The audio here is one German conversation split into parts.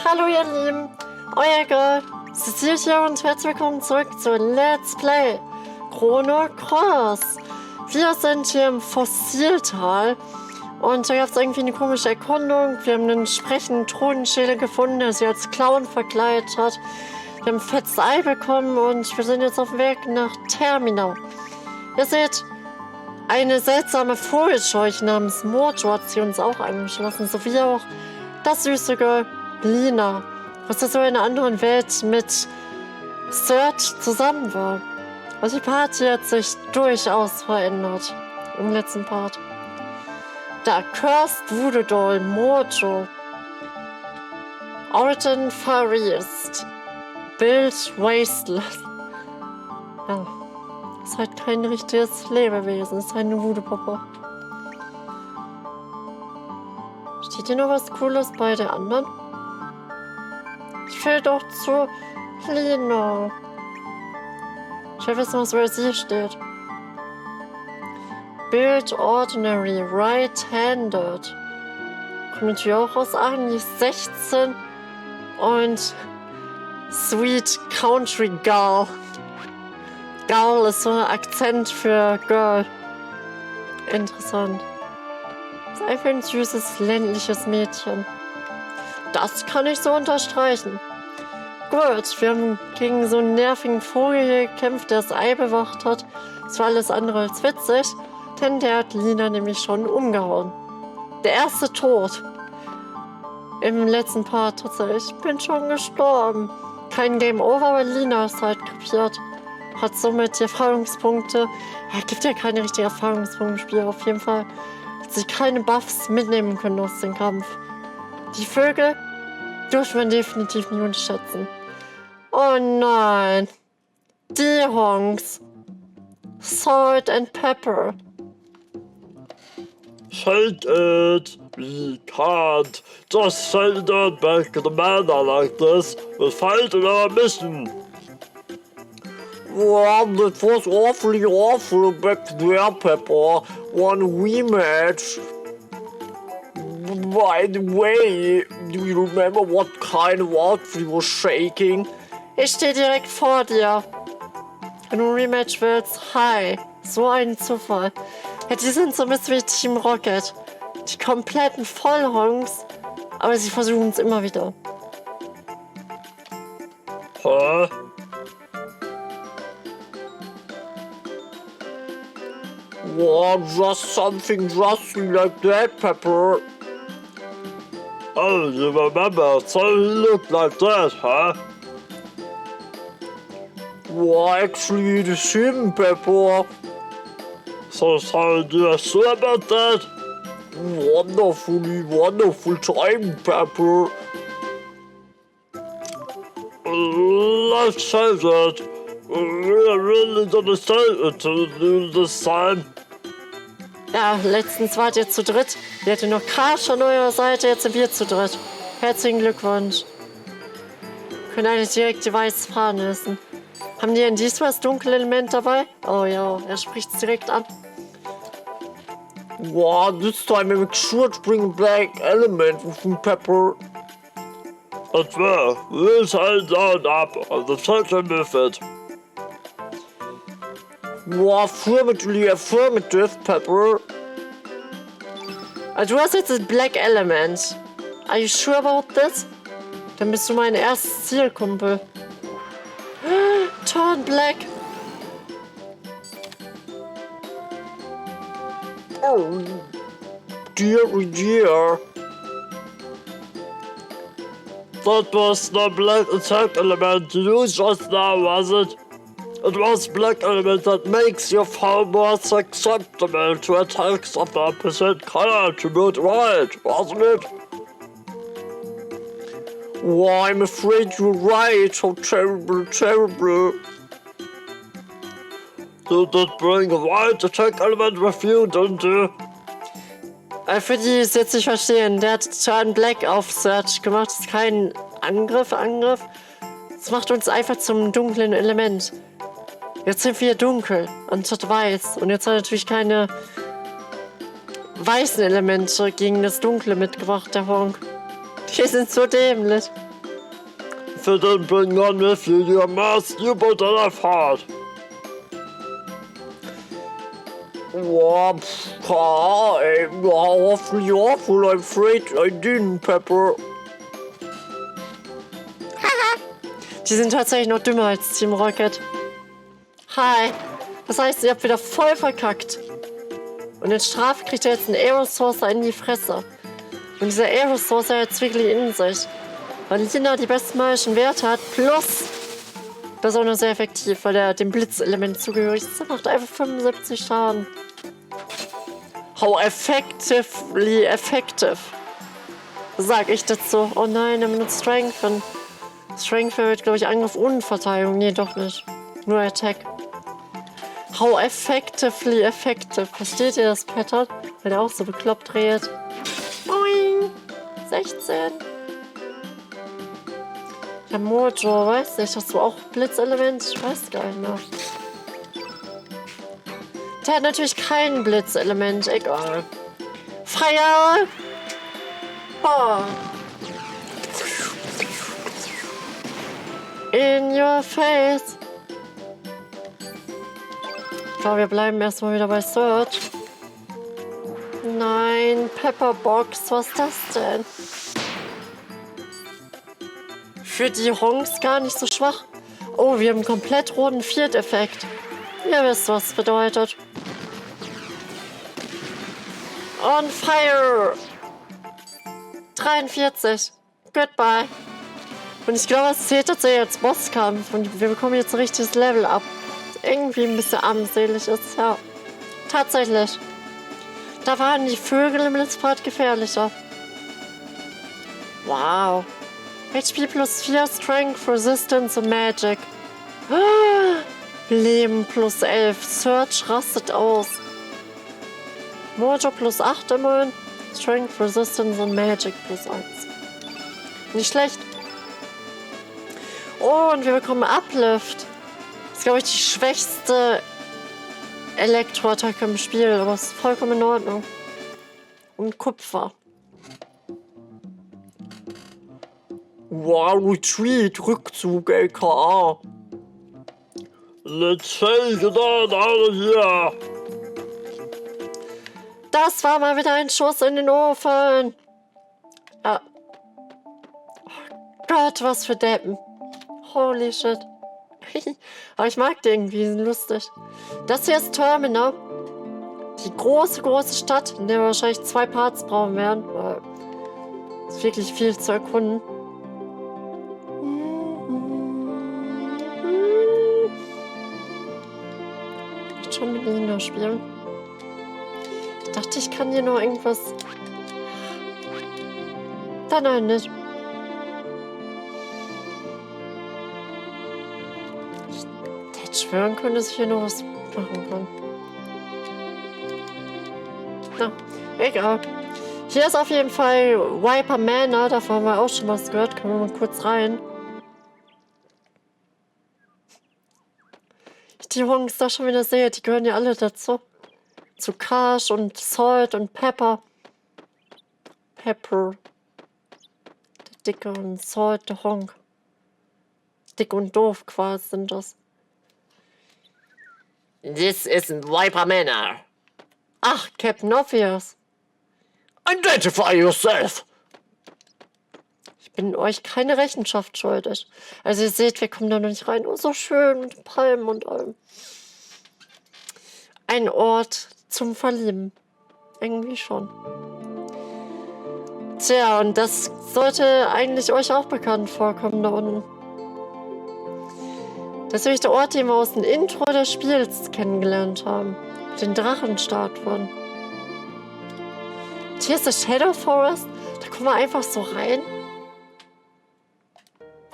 Hallo ihr Lieben, euer Girl Cecil hier und herzlich willkommen zurück zu Let's Play Chrono Cross. Wir sind hier im Fossiltal und da gab es irgendwie eine komische Erkundung. Wir haben einen sprechenden Thronenschädel gefunden, der sie als Clown verkleidet hat. Wir haben ein fettes Ei bekommen und wir sind jetzt auf dem Weg nach Terminal. Ihr seht, eine seltsame Vogelscheuche namens Mojo hat sie uns auch angeschlossen, sowie auch das süße Girl Lina, was ja so in einer anderen Welt mit Serge zusammen war. Also die Party hat sich durchaus verändert im letzten Part. Der Cursed Voodoo Doll Mojo, Origin Far East, Build Wasteland. Ja, ist halt kein richtiges Lebewesen, ist eine Voodoo-Puppe. Steht hier noch was Cooles bei der anderen? Ich will doch zu Lina. Ich will wissen, was bei sie steht. Build Ordinary Right-Handed. Kommt natürlich auch aus Aachen, die ist 16. Und Sweet Country Girl. Girl ist so ein Akzent für Girl. Interessant. Ist einfach ein süßes, ländliches Mädchen. Das kann ich so unterstreichen. Gut, wir haben gegen so einen nervigen Vogel hier gekämpft, der das Ei bewacht hat. Das war alles andere als witzig, denn der hat Lina nämlich schon umgehauen. Der erste Tod. Im letzten Part tatsächlich. Ich bin schon gestorben. Kein Game Over, aber Lina ist halt krepiert. Hat somit die Erfahrungspunkte. Ja, gibt ja keine richtigen Erfahrungspunkte im Spiel. Auf jeden Fall hat sie keine Buffs mitnehmen können aus dem Kampf. Die Vögel dürfen wir definitiv nicht unterschätzen. Oh nein. Die Honks. Salt and Pepper. Hate it. We can't just send it back to the manor like this. We'll fight in our mission. Well, that was awful back there, Pepper. One rematch. By the way, do you remember what kind of outfit was shaking? Ich stehe direkt vor dir. Wenn du ein Rematch willst, hi. So ein Zufall. Ja, die sind so ein bisschen wie Team Rocket. Die kompletten Vollhongs. Aber sie versuchen es immer wieder. Huh? Well, just something just like that, Pepper. Oh, you remember? So he looked like that, huh? Well, actually, it is him, Pepper. So do you sure about that? Wonderful time, Pepper. Let's say that. We really don't understand it to do this time. Ja, letztens wart ihr zu dritt. Ihr hattet noch Crash an eurer Seite, jetzt sind wir zu dritt. Herzlichen Glückwunsch. Können eigentlich direkt die weiße Fahne lassen. Haben die denn diesmal das Dunkelelement dabei? Oh ja, er spricht es direkt an. Well, this time I make sure to bring a black element with me, Pepper. But well, we'll sign down up on the total method. Well, affirmative, Pepper. Also du hast jetzt das Black Element. Are you sure about this? Dann bist du mein erstes Zielkumpel. Turn Black. Oh, dear. That was the black attack element you used just now, was it? It was black element that makes your foul more susceptible to attacks of the opposite color attribute, right, wasn't it? Well, I'm afraid you're right. So terrible. You did bring a white attack element with you, didn't you? Für die es jetzt nicht verstehen, der hat Turn Black auf Search gemacht. Das ist kein Angriff. Das macht uns einfach zum dunklen Element. Jetzt sind wir dunkel anstatt weiß. Und jetzt hat er natürlich keine weißen Elemente gegen das Dunkle mitgebracht, der Honk. Die sind so dämlich. confident bring on with you your most you than I've had. Wow, awfully awful. I'm afraid I didn't, Pepper. Die sind tatsächlich noch dümmer als Team Rocket. Hi. Das heißt, ihr habt wieder voll verkackt. Und in Strafe kriegt ihr jetzt einen Aerosourcer in die Fresse. Und dieser Aerosourcer hat es wirklich in sich. Weil Lina die besten magischen Werte hat, plus das ist auch noch sehr effektiv, weil er dem Blitzelement zugehörig ist. Das macht einfach 75 Schaden. How effectively effective. Sag ich dazu. Oh nein, er benutzt Strengthen. Strengthen wird, glaube ich, Angriff und Verteidigung. Nee, doch nicht. Nur Attack. How effectively effective. Versteht ihr das Pattern? Weil der auch so bekloppt dreht. Moin. 16. Der Mojo, weiß nicht, hast du auch Blitzelement? Ich weiß gar nicht mehr. Der hat natürlich kein Blitzelement, egal. Feuer! Oh. In your face! Ich glaube, wir bleiben erstmal wieder bei Search. Nein, Pepperbox, was ist das denn? Für die Honks gar nicht so schwach. Oh, wir haben einen komplett roten Field-Effekt. Ihr wisst, was das bedeutet. On fire! 43. Goodbye. Und ich glaube, es zählt tatsächlich als Bosskampf. Und wir bekommen jetzt ein richtiges Level up. Irgendwie ein bisschen armselig ist, ja. Tatsächlich. Da waren die Vögel im Blitzpfad gefährlicher. Wow. HP plus 4, Strength, Resistance und Magic. Leben plus 11. Search rastet aus. Mojo plus 8 immerhin. Strength, Resistance und Magic plus 1. Nicht schlecht. Oh, und wir bekommen Uplift. Das ist, glaube ich, die schwächste Elektroattacke im Spiel, aber es ist vollkommen in Ordnung. Und Kupfer. Wow, Retreat, Rückzug, LKA. Let's take it out of here. Das war mal wieder ein Schuss in den Ofen. Oh Gott, was für Deppen. Holy shit. Aber ich mag die irgendwie, die sind lustig. Das hier ist Terminal. Die große, große Stadt, in der wir wahrscheinlich 2 Parts brauchen werden. Weil es ist wirklich viel zu erkunden. Ich schon mit Nina spielen. Ich dachte, ich kann hier noch irgendwas. Da nein, nicht. Ich hätte schwören können, dass ich hier noch was machen kann. Na, egal. Hier ist auf jeden Fall Viper Manor. Davon haben wir auch schon was gehört. Können wir mal kurz rein. Ich die Honks da schon wieder sehe, die gehören ja alle dazu. Zu Cash und Salt und Pepper. Pepper. Der Dicke und Salt, der Honk. Dick und doof quasi sind das. This isn't Viper Manor. Ach, Captain Obvious. Identify yourself. Ich bin euch keine Rechenschaft schuldig. Also ihr seht, wir kommen da noch nicht rein. Oh, so schön mit Palmen und allem. Ein Ort zum Verlieben. Irgendwie schon. Tja, und das sollte eigentlich euch auch bekannt vorkommen da unten. Das ist nämlich der Ort, den wir aus dem Intro des Spiels kennengelernt haben. Den Drachenstatuen. Und hier ist der Shadow Forest. Da kommen wir einfach so rein.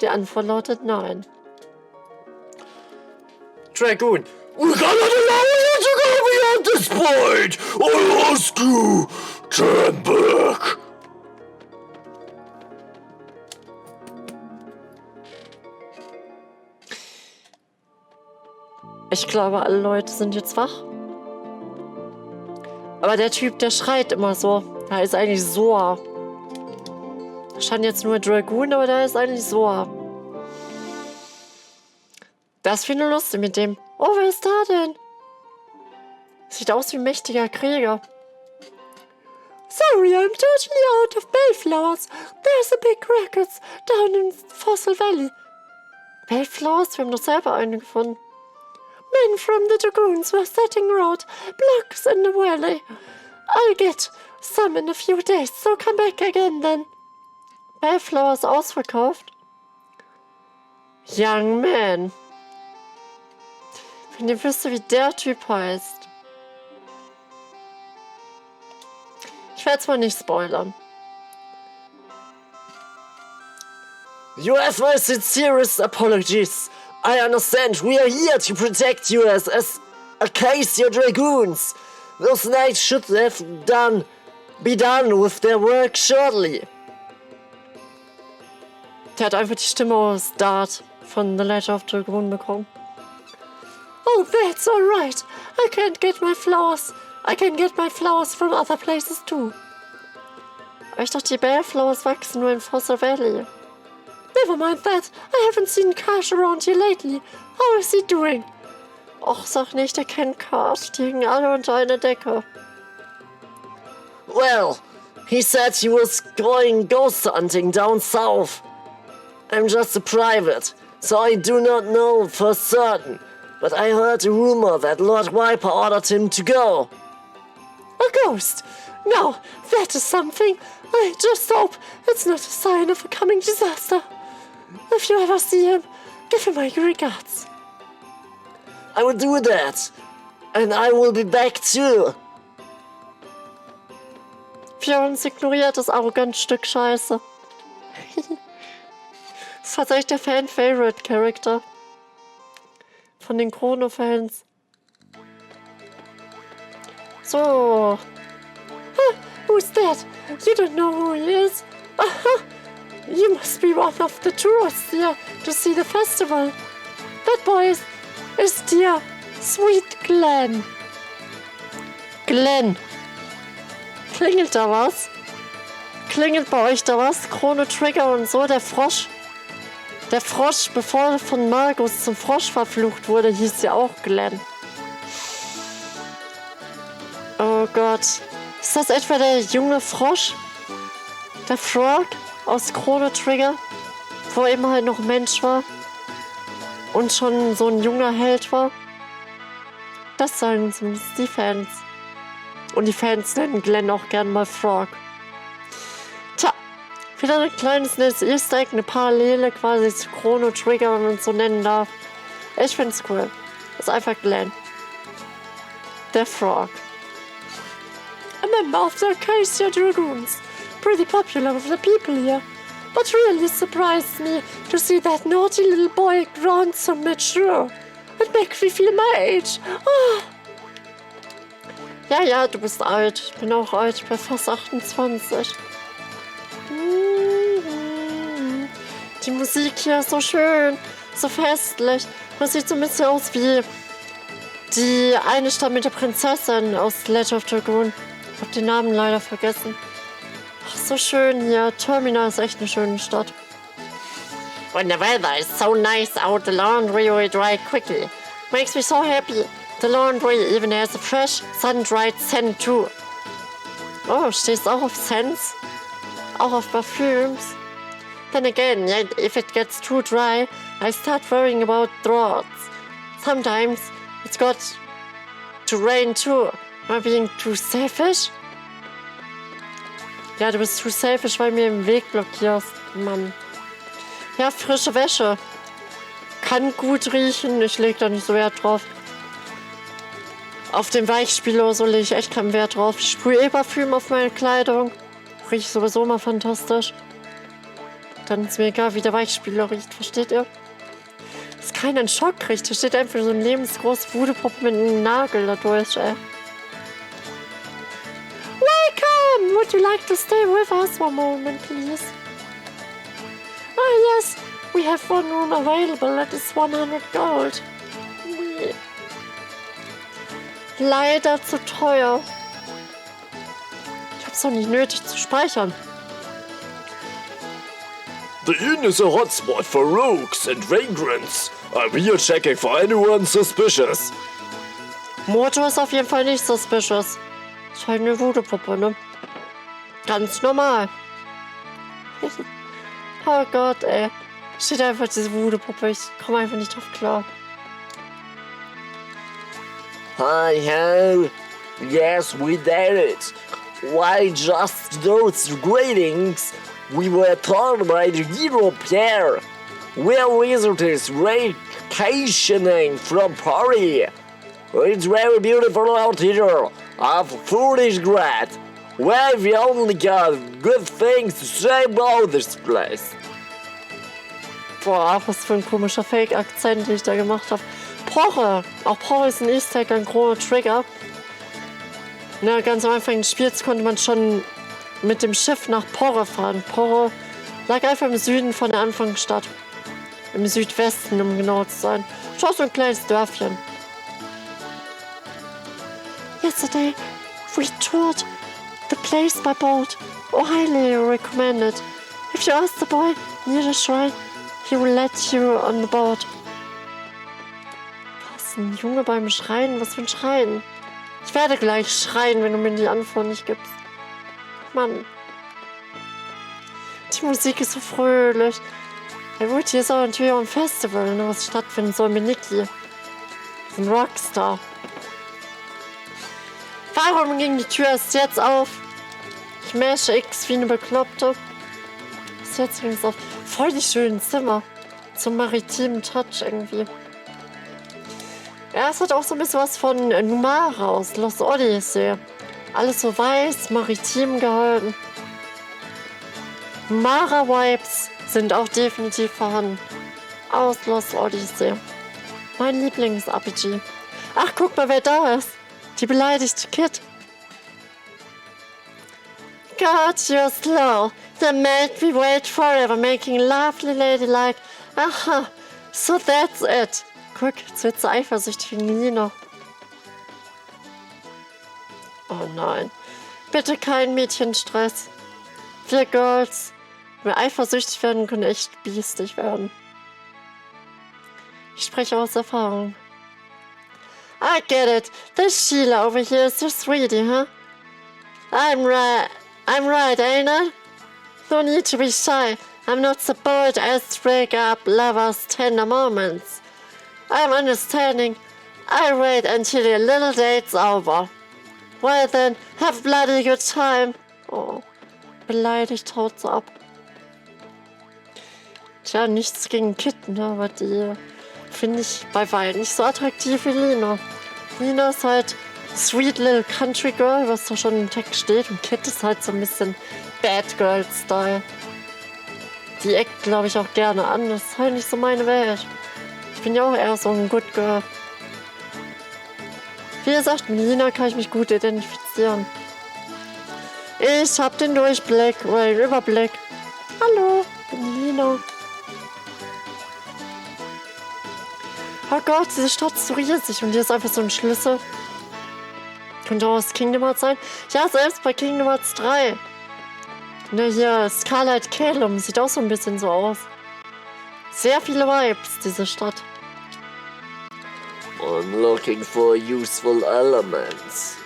Die Antwort lautet nein. Dragoon. We cannot allow you to go beyond this point. I ask you, turn back. Ich glaube, alle Leute sind jetzt wach. Aber der Typ, der schreit immer so. Da ist eigentlich Soa. Da stand jetzt nur Dragoon, aber da ist eigentlich Soa. Das ist wie eine Lust mit dem. Oh, wer ist da denn? Sieht aus wie ein mächtiger Krieger. Sorry, I'm totally out of bellflowers. There's a big racket down in Fossil Valley. Bellflowers? Wir haben doch selber eine gefunden. Men from the Dragoons were setting road blocks in the valley. I'll get some in a few days, so come back again then. Bellflowers ausverkauft? Young man. Wenn ihr wüsste, wie der Typ heißt. Ich werde es mal nicht spoilern. You have my sincerest apologies. I understand we are here to protect you as Acacia Dragoons. Those knights should have be done with their work shortly. Der hat einfach die Stimme aus Dart von The Legend of Dragoon bekommen. Oh, that's alright. I can get my flowers from other places too. Aber ich dachte, die Bellflowers wachsen nur in Fossil Valley. Never mind that. I haven't seen Karsh around here lately. How is he doing? Och, sag nicht, er kennt Karsh. Die hängen alle unter einer Decke. Well, he said he was going ghost hunting down south. I'm just a private, so I do not know for certain. But I heard a rumor that Lord Viper ordered him to go. A ghost? Now, that is something. I just hope it's not a sign of a coming disaster. If you ever see him, give him my regards. I will do that. And I will be back too. Wie er uns ignoriert, das arrogante Stück Scheiße. Das ist tatsächlich der Fan-Favorite-Character. Von den Chrono-Fans. So. Huh, who's that? You don't know who he is? Aha. You must be one of the tourists here to see the festival. That boy is dear Sweet Glenn. Glenn. Klingelt da was? Klingelt bei euch da was? Chrono Trigger und so, der Frosch. Der Frosch, bevor er von Magus zum Frosch verflucht wurde, hieß ja auch Glenn. Oh Gott. Ist das etwa der junge Frosch? Der Frog aus Chrono Trigger? Wo er eben halt noch Mensch war? Und schon so ein junger Held war? Das sagen zumindest die Fans. Und die Fans nennen Glenn auch gern mal Frog. Tja, wieder ein kleines nettes Easter Egg, eine Parallele quasi zu Chrono Trigger, wenn man es so nennen darf. Ich find's cool. Das ist einfach Glenn. Der Frog. A member of the Acacia Dragoons. Pretty popular with the people here. But really surprised me to see that naughty little boy grown so mature. It makes me feel my age. Oh. Ja, du bist alt. Ich bin auch alt. Ich bin fast 28. Die Musik hier ist so schön. So festlich. Das sieht so ein bisschen aus wie die eine Stadt mit der Prinzessin aus Legend of Dragoon. Ich hab den Namen leider vergessen. Ach, so schön hier. Terminal ist echt eine schöne Stadt. When the weather is so nice out, the laundry will dry quickly. Makes me so happy. The laundry even has a fresh, sun-dried scent too. Oh, stehst auch auf Scents? Auch auf Parfüms? Then again, if it gets too dry, I start worrying about droughts. Sometimes it's got to rain too. Am I being too selfish? Ja, du bist too selfish, weil mir im Weg blockierst, Mann. Ja, frische Wäsche. Kann gut riechen, ich leg da nicht so Wert drauf. Auf den Weichspüler oder so lege ich echt keinen Wert drauf. Ich sprühe Parfüm auf meine Kleidung. Riecht sowieso mal fantastisch. Dann ist mir egal, wie der Weichspüler riecht, versteht ihr? Dass keiner einen Schock kriegt. Da steht einfach so ein lebensgroßes Voodoo-Puppe mit einem Nagel da durch, ey. Welcome! Would you like to stay with us one moment, please? Ah, yes. We have one room available. That is 100 gold. Nee. Leider zu teuer. Ich hab's doch nicht nötig zu speichern. The inn is a hotspot for rogues and vagrants. I'm here checking for anyone suspicious. Moto ist auf jeden Fall nicht suspicious. Ist halt eine Voodoo-Puppe, ne? Ganz normal. Oh Gott, ey. Steht einfach diese Voodoo-Puppe. Ich komme einfach nicht drauf klar. Hi ho! Yes, we did it! Why just those greetings? We were told by the hero Pierre. We're visitors vacationing from Paris. It's very beautiful out here. Our food is great. We've only got good things to say about this place. Boah, was für ein komischer Fake-Akzent, den ich da gemacht habe. Porre! Auch Porre ist ein Easter Egg, ein großer Trigger. Na, ganz am Anfang des Spiels konnte man schon mit dem Schiff nach Porre fahren. Porre lag einfach im Süden von der Anfangsstadt. Im Südwesten, um genau zu sein. Schau, so ein kleines Dörfchen. Yesterday, we toured the place by boat. Oh, highly recommended. If you ask the boy near the shrine, he will let you on the boat. Was, ein Junge beim Schreien? Was für ein Schreien? Ich werde gleich schreien, wenn du mir die Antwort nicht gibst. Mann. Die Musik ist so fröhlich. Ja gut, hier ist auch natürlich auch ein Festival, ne, was stattfinden soll mit Niki. Ein Rockstar. Warum ging die Tür erst jetzt auf? Ich masche X wie eine Bekloppte. Ist jetzt übrigens auf. Voll die schönen Zimmer. Zum maritimen Touch irgendwie. Ja, es hat auch so ein bisschen was von Numara aus Lost Odyssey. Alles so weiß, maritim gehalten. Numara-Vibes sind auch definitiv vorhanden. Aus Lost Odyssey. Mein Lieblings-RPG. Ach, guck mal, wer da ist. Die beleidigte Kid. God, you're slow. They made me wait forever, making lovely ladylike. Aha, so that's it. Guck, jetzt wird sie eifersüchtig wegen Nina. Oh nein. Bitte kein Mädchenstress. Wir Girls, wenn wir eifersüchtig werden, können echt biestig werden. Ich spreche aus Erfahrung. I get it. This Sheila over here is your sweetie, huh? I'm right, ain't I? No need to be shy. I'm not so bold as to break up lovers' tender moments. I'm understanding. I'll wait until your little date's over. Well then, have a bloody good time. Oh, beleidigt haut sie ab. Tja, nichts gegen Kitten, aber die finde ich bei weitem nicht so attraktiv wie Lina. Lina ist halt sweet little country girl, was da schon im Text steht. Und Kit ist halt so ein bisschen Bad Girl Style. Die eckt, glaube ich, auch gerne an. Das ist halt nicht so meine Welt. Ich bin ja auch eher so ein Good Girl. Wie gesagt, mit Lina kann ich mich gut identifizieren. Ich hab den Durchblick oder den Überblick. Hallo, ich bin Lina. Oh Gott, diese Stadt ist so riesig und hier ist einfach so ein Schlüssel. Könnte auch aus Kingdom Hearts sein. Ja, selbst bei Kingdom Hearts 3. Ne, hier, Scarlet Calum sieht auch so ein bisschen so aus. Sehr viele Vibes, diese Stadt. I'm looking for useful elements.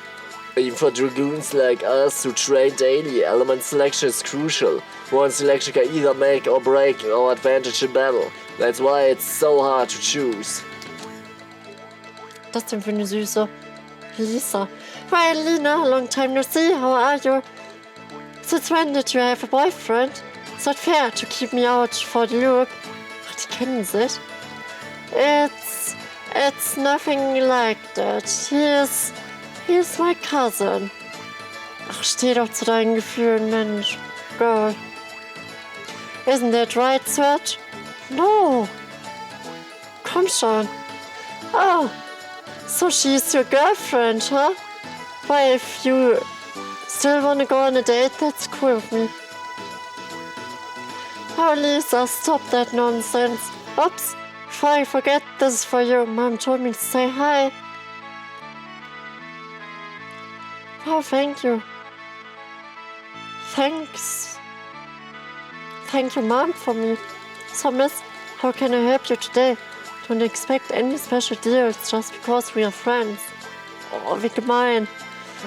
Even for dragoons like us who train daily, element selection is crucial. One selection can either make or break our advantage in battle. That's why it's so hard to choose. Das denn für eine süße Lisa. Hi Lina, long time no see, how are you? Since when did you have a boyfriend? It's not fair to keep me out for the look. Ach, die kennen sich. It's nothing like that. He's my cousin. Ach, steh doch zu deinen Gefühlen, Mensch. Girl. Isn't that right, Serge? No. Komm schon. Oh, so she's your girlfriend, huh? Well, if you still wanna go on a date, that's cool with me. Oh, Lisa, stop that nonsense. Oops, before I forget, this is for you. Mom told me to say hi. Oh, thank you. Thanks. thank your mom for me. So, miss, how can I help you today? Don't expect any special deals just because we are friends. Oh, wie gemein.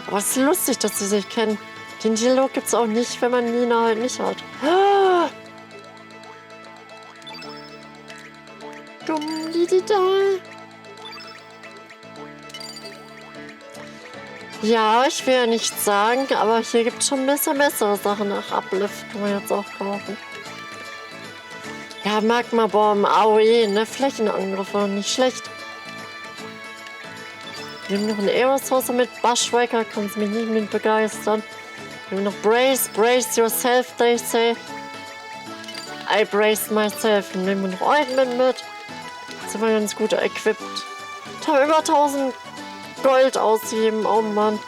Aber es ist lustig, dass sie sich kennen. Den Dialog gibt's auch nicht, wenn man Nina halt nicht hat. Ah! Dumm, Lidida. Ja, ich will ja nichts sagen, aber hier gibt es schon ein bisschen bessere Sachen nach Uplift. Kann man jetzt auch kaufen. Ja, Magma-Bomben, AOE, ne? Flächenangriffe, nicht schlecht. Wir haben noch einen Aerosourcer mit Bushwacker, kannst mich nicht mit begeistern. Wir haben noch brace yourself, they say. I braced myself. Und nehmen wir noch Ointment mit. Jetzt sind wir ganz gut equipped. Ich habe über 1000 Gold ausgeben, oh Mann.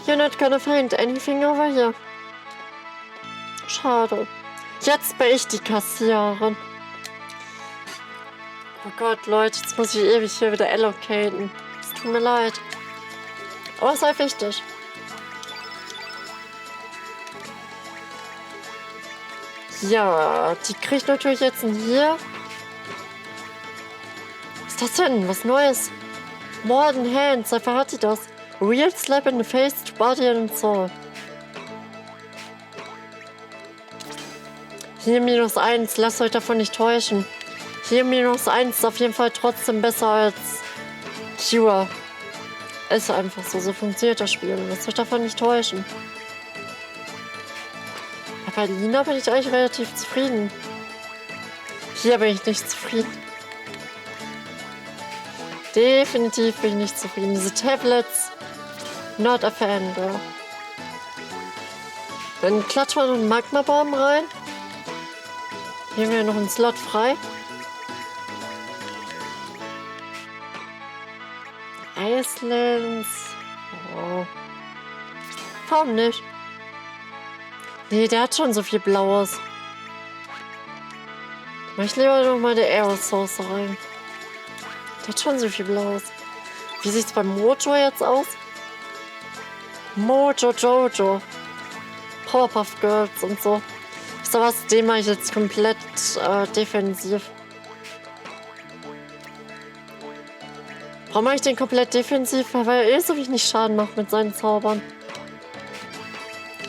You're not gonna find anything over here. Schade. Jetzt bin ich die Kassiererin. Oh Gott, Leute, jetzt muss ich ewig hier wieder allocaten. Es tut mir leid. Aber es sei wichtig. Ja, die kriegt natürlich jetzt hier. Was ist das denn? Was Neues? Modern Hands, einfach hat die das. Real slap in the face to body and soul. Hier -1, lasst euch davon nicht täuschen. Hier -1 ist auf jeden Fall trotzdem besser als Cure. Ist einfach so, so funktioniert das Spiel. Lasst euch davon nicht täuschen. Aber bei Lina bin ich eigentlich relativ zufrieden. Hier bin ich nicht zufrieden. Definitiv bin ich nicht zufrieden. Diese Tablets, not a fan, girl. Dann klatschen wir noch einen Magma-Baum rein. Hier haben wir noch einen Slot frei. Islands. Oh. Warum nicht? Nee, der hat schon so viel Blaues. Mach ich lieber noch mal der Aerosource rein. Der hat schon so viel Blaues. Wie sieht's beim Mojo jetzt aus? Mojo Jojo. Powerpuff Girls und so. So was, den mache ich jetzt komplett defensiv. Warum mache ich den komplett defensiv? Weil er so wenig Schaden macht mit seinen Zaubern.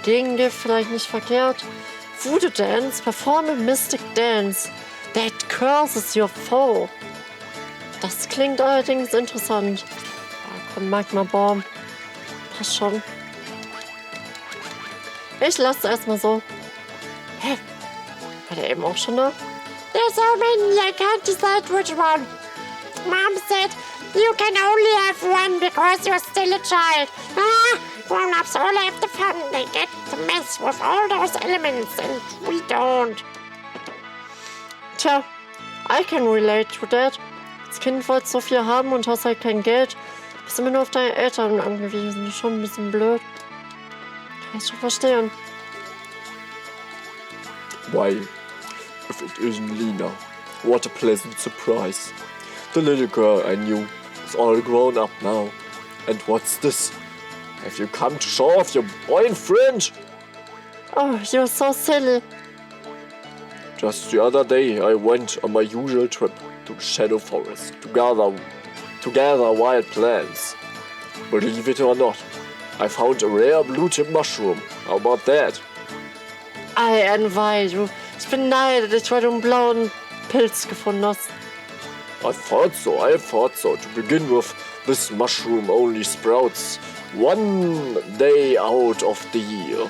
Gegengift vielleicht nicht verkehrt. Voodoo Dance, perform a mystic dance that curses your foe. Das klingt allerdings interessant. Ja, komm, Magma-Baum. Passt schon. Ich lasse es erstmal so. Hä? War der eben auch schon da? There's so many, I can't decide which one. Mom said, you can only have one because you're still a child. Ah, grown-ups all have the fun. They get to mess with all those elements and we don't. Tja, I can relate to that. Als Kind wolltest du so viel haben und hast halt kein Geld. Bist immer nur auf deine Eltern angewiesen. Das ist schon ein bisschen blöd. Kann ich schon verstehen. Why, if it isn't Lina, what a pleasant surprise. The little girl I knew is all grown up now. And what's this? Have you come to show off your boyfriend? Oh, you're so silly. Just the other day I went on my usual trip to the Shadow Forest to gather wild plants. Believe it or not, I found a rare blue-tip mushroom. How about that? I envy you. Ich bin neidisch, weil du einen blauen Pilz gefunden hast. I thought so. To begin with, this mushroom only sprouts one day out of the year.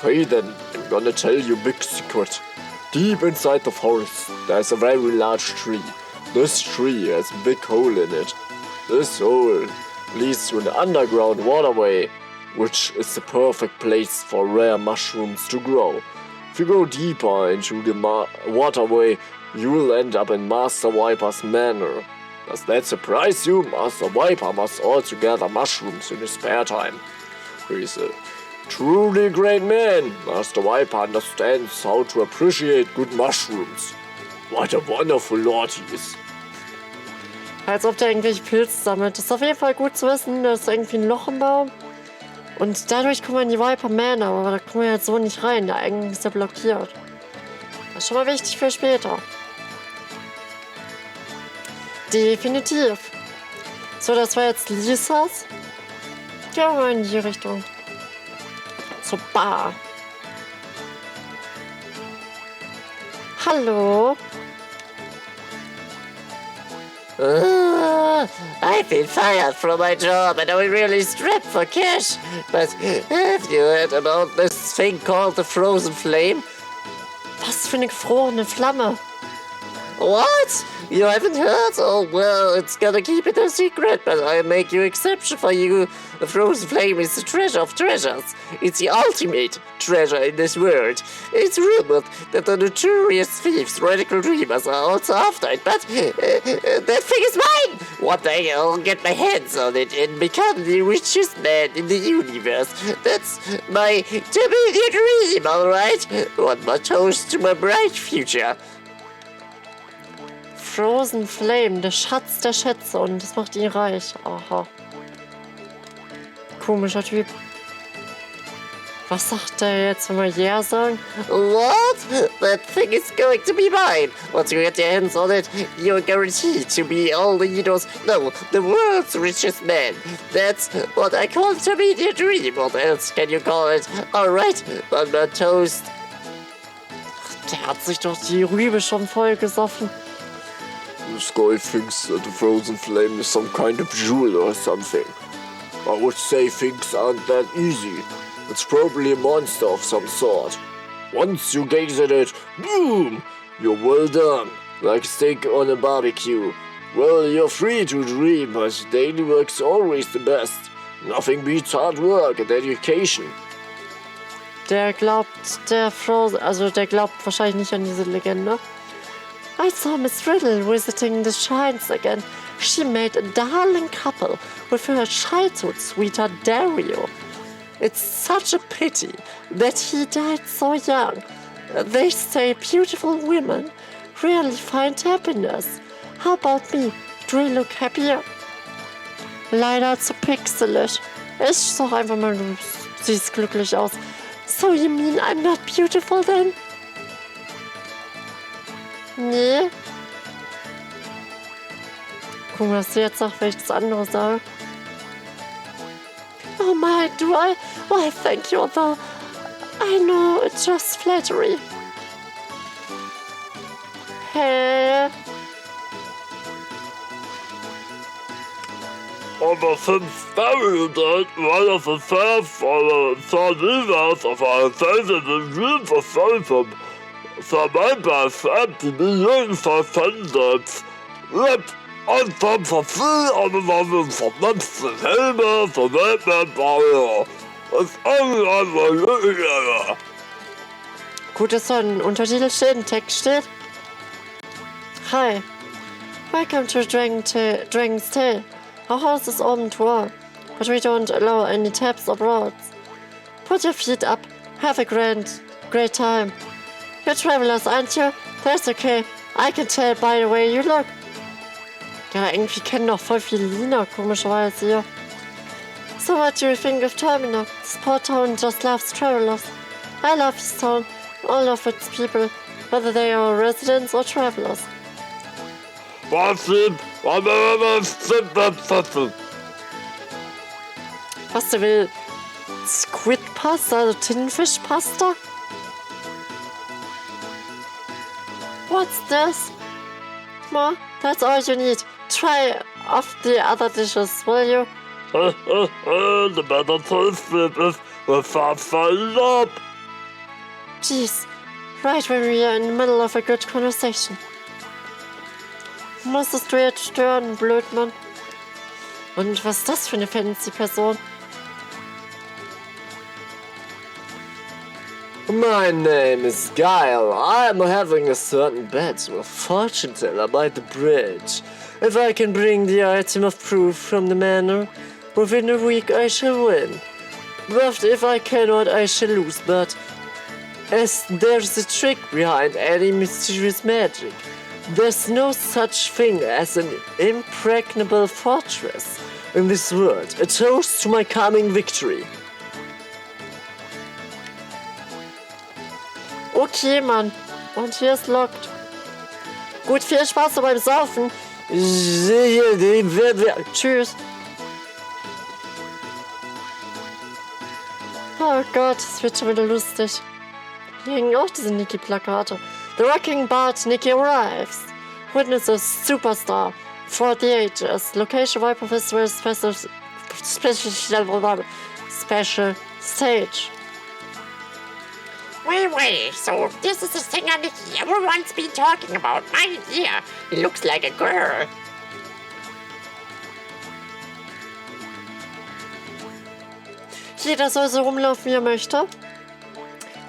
Hey then, I'm gonna tell you a big secret. Deep inside the forest, there's a very large tree. This tree has a big hole in it. This hole leads to an underground waterway, which is the perfect place for rare mushrooms to grow. If you go deeper into the waterway, you'll end up in Master Viper's manor. Does that surprise you? Master Viper must also gather mushrooms in his spare time. He's a truly great man. Master Viper understands how to appreciate good mushrooms. What a wonderful lord he is. Als ob der irgendwelche Pilze sammelt. Das ist auf jeden Fall gut zu wissen. Da ist irgendwie ein Loch im Baum. Und dadurch kommen wir in die Viper Manor, aber da kommen wir jetzt so nicht rein. Der Eingang ist ja blockiert. Das ist schon mal wichtig für später. Definitiv. So, das war jetzt Lisas. Gehen wir mal in die Richtung. Zur Bar. Hallo? I've been fired from my job and I'm really strapped for cash. But have you heard about this thing called the Frozen Flame? Was für eine gefrorene Flamme. What? You haven't heard? Oh, well, it's gonna keep it a secret, but I'll make you exception for you. The Frozen Flame is the treasure of treasures. It's the ultimate treasure in this world. It's rumored that the notorious thieves, Radical Dreamers, are also after it, but that thing is mine! One day I'll get my hands on it and become the richest man in the universe. That's my immediate dream, alright? One more toast to my bright future. Frozen Flame, der Schatz der Schätze und das macht ihn reich. Aha. Komischer Typ. Was sagt der jetzt, wenn wir Yeah sagen? What? That thing is going to be mine. Once you get your hands on it, you're guaranteed to be all the the world's richest man. That's what I call to be the dream. What else can you call it? Alright, on my toast. Der hat sich doch die Rübe schon voll gesoffen. This guy thinks that the Frozen Flame is some kind of jewel or something. I would say things aren't that easy. It's probably a monster of some sort. Once you gaze at it, boom! You're well done. Like steak on a barbecue. Well, you're free to dream, but daily work's always the best. Nothing beats hard work and education. Der glaubt, der glaubt wahrscheinlich nicht an diese Legende. I saw Miss Riddle visiting the shrines again. She made a darling couple with her childhood sweetheart Dario. It's such a pity that he died so young. They say beautiful women rarely find happiness. How about me? Do I look happier? Leider zu pixelig. Ich sag einfach mal, du siehst glücklich aus. So you mean I'm not beautiful then? Nee. Guck mal, was du jetzt sagst, wenn ich das andere sage. Oh my, do I? Why, thank you, although I know it's just flattery. Hä? Aber 5 Jahrhundert war das ein Surf oder Zornivers auf einer Seite des Südverfolgung vermeidbar fährt die Millionen versendet. Wird einfach verfügt, aber man will vernetzte Helme, Verwaltungsbauer. Das ist einfach Gut, dass so ein Untertitel steht, ein Text steht. Hi. Welcome to Dragon's Tale. Our house is open to all, but we don't allow any taps or broads. Put your feet up. Have a great time. You're travelers, aren't you? That's okay. I can tell by the way you look. Ja, irgendwie kennen doch voll viele Lina, komischerweise hier. So what do you think of Termina? This poor town just loves travelers. I love this town, all of its people, whether they are residents or travelers. Was der will? Squid Pasta, also Tintenfischpasta? What's this? Ma, that's all you need. Try off the other dishes, will you? The better taste is without falling up. Jeez, right when we are in the middle of a good conversation. Musstest du jetzt stören, Blödmann? Und was ist das für eine Fancy-Person? My name is Guile. I'm having a certain bet with fortune teller by the bridge. If I can bring the item of proof from the manor, within a week I shall win. But if I cannot, I shall lose. But as there's a trick behind any mysterious magic, there's no such thing as an impregnable fortress in this world. A toast to my coming victory. Okay, Mann. Und hier ist locked. Gut, viel Spaß beim Saufen. Tschüss. Oh Gott, es wird schon wieder lustig. Hier hängen auch diese Nikki-Plakate. The Rocking Bart Nikki arrives. Witnesses superstar. For the ages. Location Viper Festival special stage. Wait, so this is the singer Nikki everyone's been talking about. My dear, he looks like a girl. Jeder soll so rumlaufen, wie er möchte.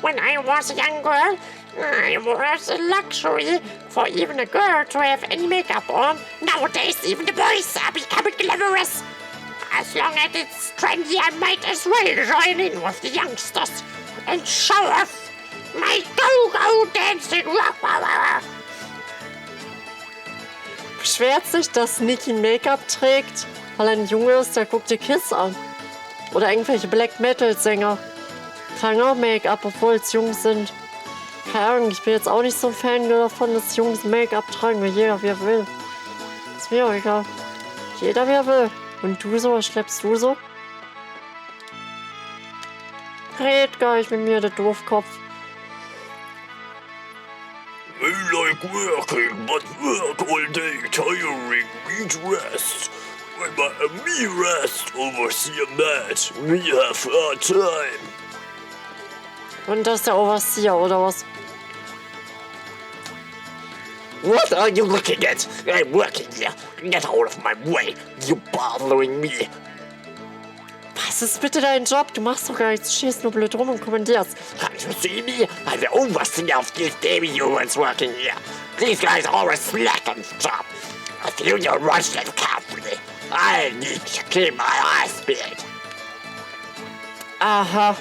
When I was a young girl, it was a luxury for even a girl to have any makeup on. Nowadays, even the boys are becoming glamorous. As long as it's trendy, I might as well join in with the youngsters and show off my go-go dancing. Beschwert sich, dass Nikki Make-up trägt, weil er ein Junge ist, der guckt die Kiss an. Oder irgendwelche Black-Metal-Sänger tragen auch Make-up, obwohl es Jungs sind. Keine Ahnung, ich bin jetzt auch nicht so ein Fan davon, dass Jungs Make-up tragen, weil jeder wie er will. Ist mir auch egal. Jeder wie er will. Und du so, was schleppst du so? Red gar nicht mit mir, der Doofkopf. I like working, but work all day tiring. Need rest. When me rest, overseer Matt. We have our time. Und das ist der Overseer, oder was? What are you looking at? I'm working here. Get out of my way. You're bothering me. Was ist bitte dein Job? Du machst doch gar nichts. Du stehst nur blöd rum und kommandierst. Can't you see me? I'm the overseer of these damn humans working here. These guys always slack on the job. I feel you rush them carefully. I need to keep my eyes peeled. Aha.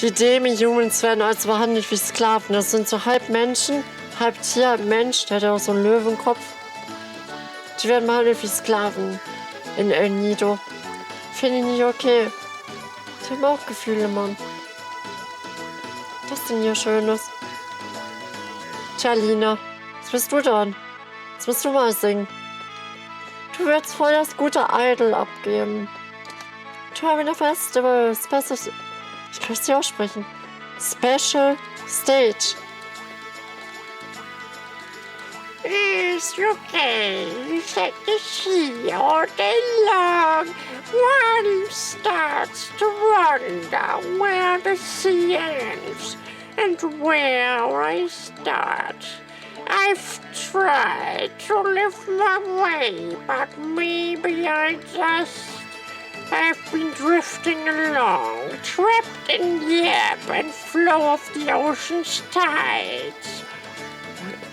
Die Demi-Humans werden also behandelt wie Sklaven. Das sind so halb Menschen, halb Tier, halb Mensch. Der hat ja auch so einen Löwenkopf. Die werden behandelt wie Sklaven in El Nido. Finde ich nicht okay. Ich habe auch Gefühle, Mann. Was ist denn hier Schönes? Tja, Lina, was bist du dran? Jetzt musst du mal singen. Du willst voll das gute Idol abgeben. Terminal Festival, Special... Ich kann es dir aussprechen. Special Stage. It's okay. You set the sea all day long. One starts to wonder where the sea ends and where I start. I've tried to lift my way, but maybe I just have been drifting along, trapped in the ebb and flow of the ocean's tides.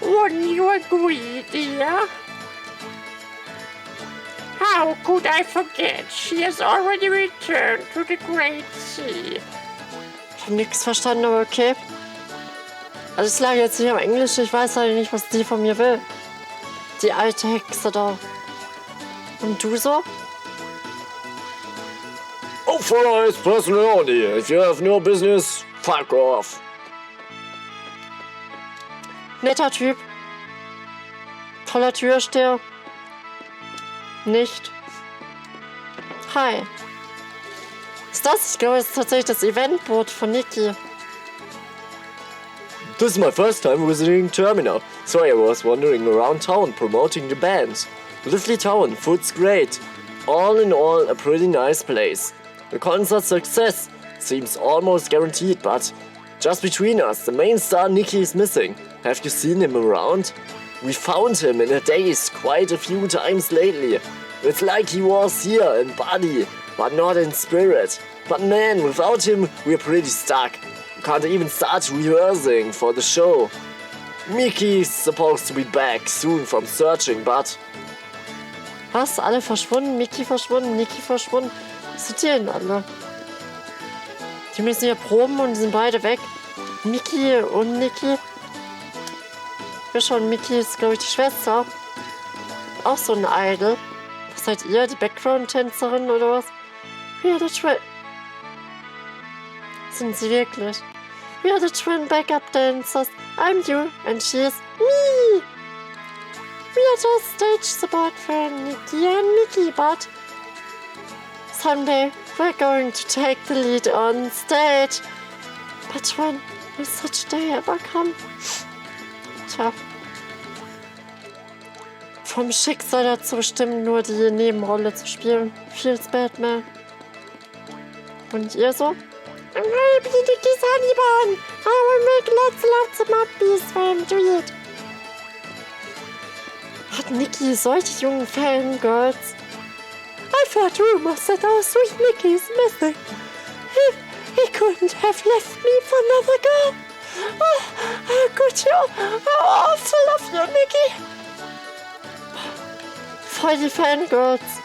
Wouldn't you agree, dear? How could I forget? She has already returned to the Great Sea. Ich habe nichts verstanden, aber okay. Also es lag jetzt nicht am Englisch, ich weiß halt nicht, was die von mir will. Die alte Hexe da. Und du so? Authorized personnel only. If you have no business, fuck off. Netter Typ. Toller Türsteher. Nicht. Hi. Was ist das? Ich glaube, es ist tatsächlich das Eventboot von Nikki. This is my first time visiting Terminal, so I was wandering around town promoting the band. Lively town, food's great. All in all, a pretty nice place. The concert success seems almost guaranteed, but just between us, the main star Nikki is missing. Have you seen him around? We found him in a daze quite a few times lately. It's like he was here in body, but not in spirit. But man, without him, we're pretty stuck. We can't even start rehearsing for the show. Mickey's supposed to be back soon from searching, but... Was? Alle verschwunden? Mickey verschwunden? Nikki verschwunden? Was sind die denn alle? Die müssen hier proben und die sind beide weg. Mickey und Nikki. Ja schon, Mickey ist, glaube ich, die Schwester. Auch so ein Idol. Was seid ihr? Die Background-Tänzerin oder was? Ja, das sind sie wirklich. We are the twin backup dancers. I'm you and she is me. We are just stage support for Nikki and Mickey, but someday we're going to take the lead on stage. But when will such day ever come? Tja. Vom Schicksal dazu bestimmt, nur die Nebenrolle zu spielen. Feels Batman. Und ihr so? Maybe Nikki's honeyborn. I will make lots of muppies for him to eat. Hat Nikki solche jungen Fangirls? I heard rumors that our sweet Nikki is missing. He couldn't have left me for another girl. Oh, how could you? I also love you, Nikki. Voll die Fangirls.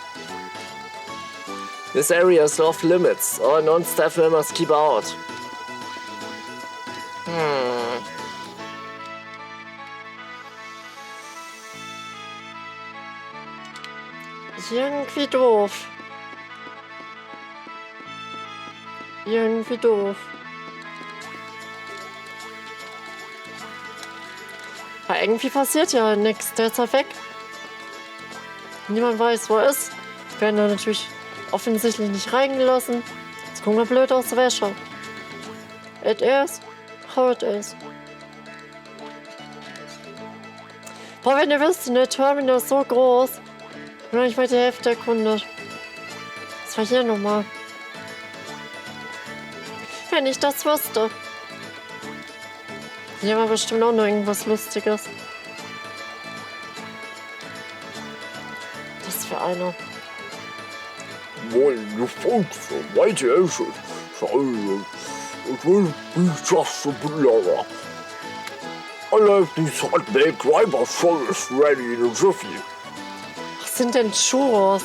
This area is off limits. All non-staff members keep out. Irgendwie doof. Irgendwie doof. Aber irgendwie passiert ja nichts. Der ist halt weg. Niemand weiß, wo er ist. Werden da natürlich offensichtlich nicht reingelassen. Jetzt gucken wir blöd aus der Wäsche. It is how it is. Boah, wenn ihr wisst, der Terminal ist so groß. Nur nicht mal die Hälfte erkundet. Was war hier nochmal? Wenn ich das wüsste. Hier war bestimmt auch noch irgendwas Lustiges. Das für einer. Well, you folks are mighty anxious, so it will be just a blur. I'll have these hot baked driver shoulders ready in a jiffy. Was sind denn Churros?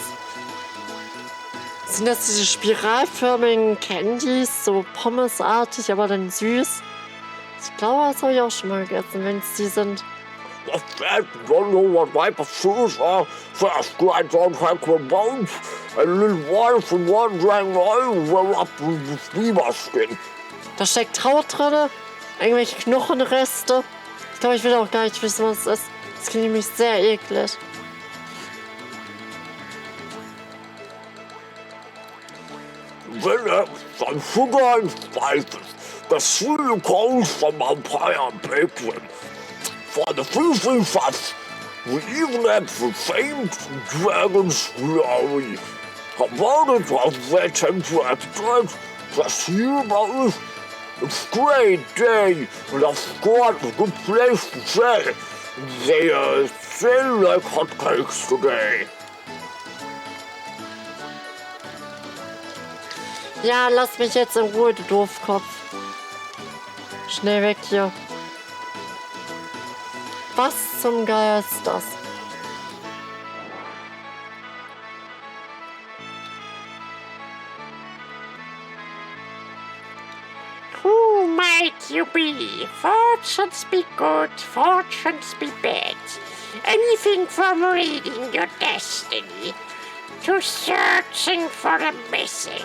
Sind das diese spiralförmigen Candies, so pommesartig, aber dann süß? Ich glaube, das habe ich auch schon mal gegessen, wenn es die sind. The fat don't know what type of shoes are. First grind on her bones, and a little while from wondering where up with the beaver skin. Da steckt Haut drin, irgendwelche Knochenreste. Ich glaube, ich will auch gar nicht wissen, was es ist. Das klingt nämlich sehr eklig. Then there's some sugar and spices. The sweet comes from vampire bacon. For the filthy fat, we even have the famed dragon's glory. About it was their temperature, the humor. It's a great day, and I've got a good place to stay. They sell like hotcakes today. Ja, lass mich jetzt in Ruhe, du Doofkopf. Schnell weg hier. Was zum Geier ist das? Who might you be? Fortunes be good, fortunes be bad. Anything from reading your destiny to searching for the missing.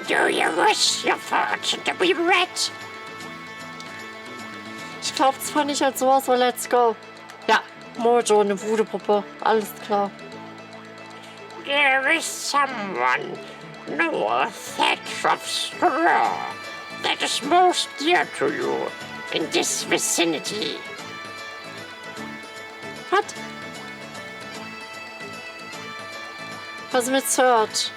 Do you wish your fortune to be read? Ich glaube zwar nicht als sowas, aber let's go. Ja, Mojo, eine Voodoo-Puppe. Alles klar. There is someone, no, a thatch of straw, that is most dear to you in this vicinity. Was? Was mit Search?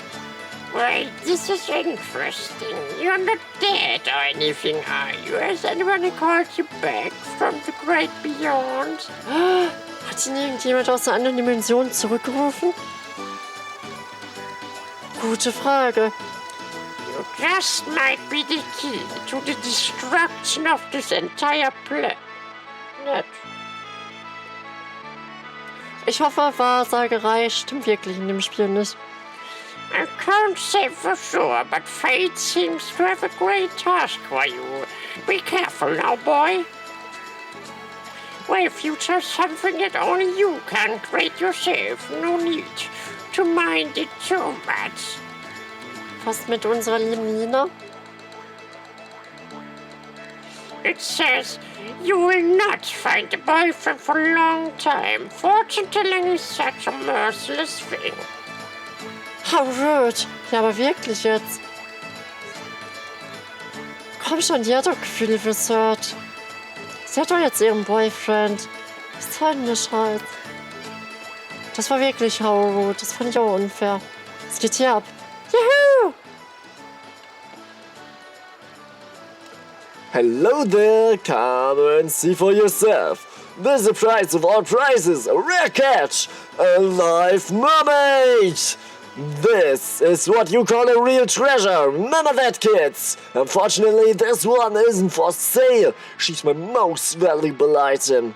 Well, this is interesting. You're not dead or anything, are you? Has anyone called you back from the great beyond? Hat ihn irgendjemand aus einer anderen Dimension zurückgerufen? Gute Frage. You just might be the key to the destruction of this entire planet. Ich hoffe, Wahrsagerei stimmt wirklich in dem Spiel nicht. I can't say for sure, but fate seems to have a great task for you. Be careful now, boy. Well, future something that only you can create yourself. No need to mind it too much. Was mit unserer lieben Nina? It says you will not find a boyfriend for a long time. Fortune telling is such a merciless thing. How rude. Ja, aber wirklich jetzt. Komm schon, die hat doch Gefühle für Serge. Sie hat doch jetzt ihren Boyfriend. Was soll denn der Scheiß? Das war wirklich how rude. Das fand ich auch unfair. Es geht hier ab. Juhu! Hello there, come and see for yourself. There's a prize of all prizes, a rare catch, a live mermaid. This is what you call a real treasure. Remember that, kids. Unfortunately, this one isn't for sale. She's my most valuable item.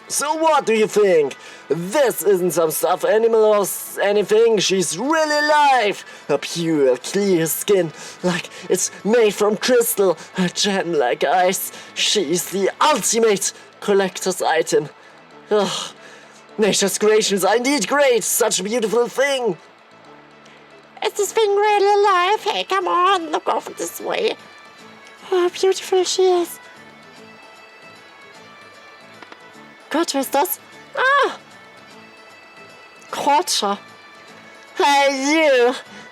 So what do you think? This isn't some stuffed animal or anything. She's really alive. Her pure, clear skin, like it's made from crystal. Her gem like ice. She's the ultimate collector's item. Ugh. Nature's creations are indeed great. Such a beautiful thing. Is this thing really alive? Hey, come on, look over this way. Oh, how beautiful she is. Gott, wer ist das? Ah! Quatscher. Hey,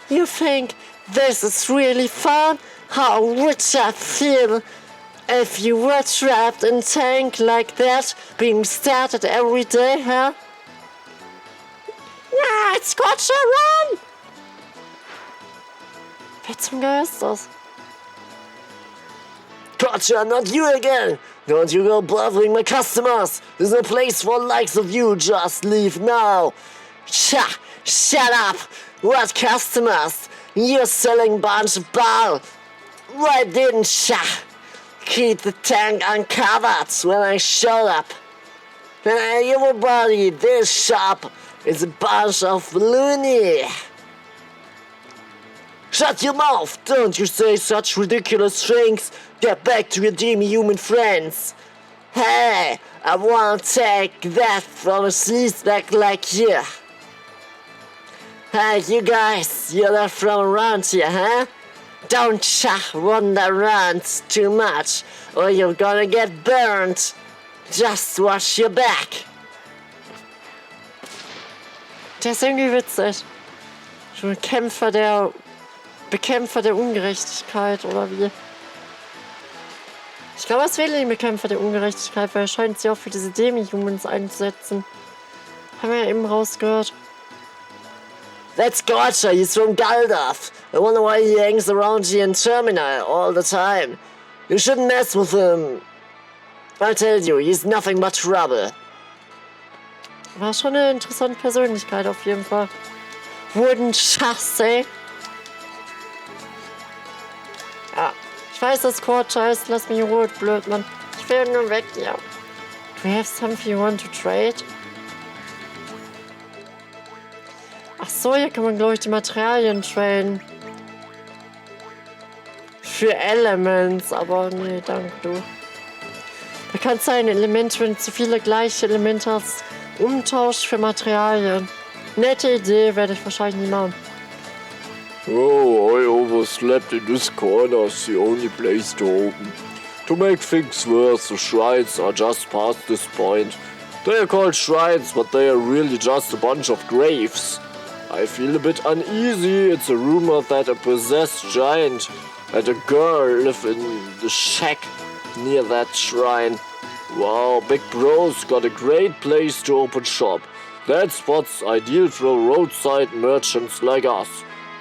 you think this is really fun? How would I feel if you were trapped in a tank like that, being stared at every day, huh? Ah, it's Quatscher, run! Wer zum Geier ist das? Gotcha, not you again! Don't you go bothering my customers! There's no place for likes of you, just leave now! Shut up! What customers? You're selling bunch of ball! Why didn't ya keep the tank uncovered when I showed up? Everybody, this shop is a bunch of loony! Shut your mouth! Don't you say such ridiculous things! Get back to your demi-human friends! Hey, I won't take that from a sleazebag like you! Hey, you guys, you're not from around here, huh? Don't ya wander around too much, or you're gonna get burned! Just watch your back! Der ist irgendwie witzig. So ein Bekämpfer der Ungerechtigkeit, oder wie? Ich glaube, es wäre ein Bekämpfer der Ungerechtigkeit, weil er scheint sich auch für diese Demi-Humans einzusetzen. Haben wir ja eben rausgehört. That's Gotcha, he's from Galdaf. I wonder why he hangs around here in Terminal all the time. You shouldn't mess with him. I tell you, he's nothing but trouble. War schon eine interessante Persönlichkeit auf jeden Fall. Wouldn't just say. Ja, ich weiß, dass Quatscher ist. Lass mich in Ruhe, blöd, Mann. Ich will nur weg, ja. Do you have something you want to trade? Ach so, hier kann man, glaube ich, die Materialien traden. Für Elements, aber nee, danke, du. Da kann es sein, Elemente, wenn du zu viele gleiche Elemente hast, umtauscht für Materialien. Nette Idee, werde ich wahrscheinlich nie machen. Oh, I overslept in this corner. It's the only place to open. To make things worse, the shrines are just past this point. They are called shrines, but they are really just a bunch of graves. I feel a bit uneasy. It's a rumor that a possessed giant and a girl live in the shack near that shrine. Wow, Big Bro's got a great place to open shop. That spot's ideal for roadside merchants like us.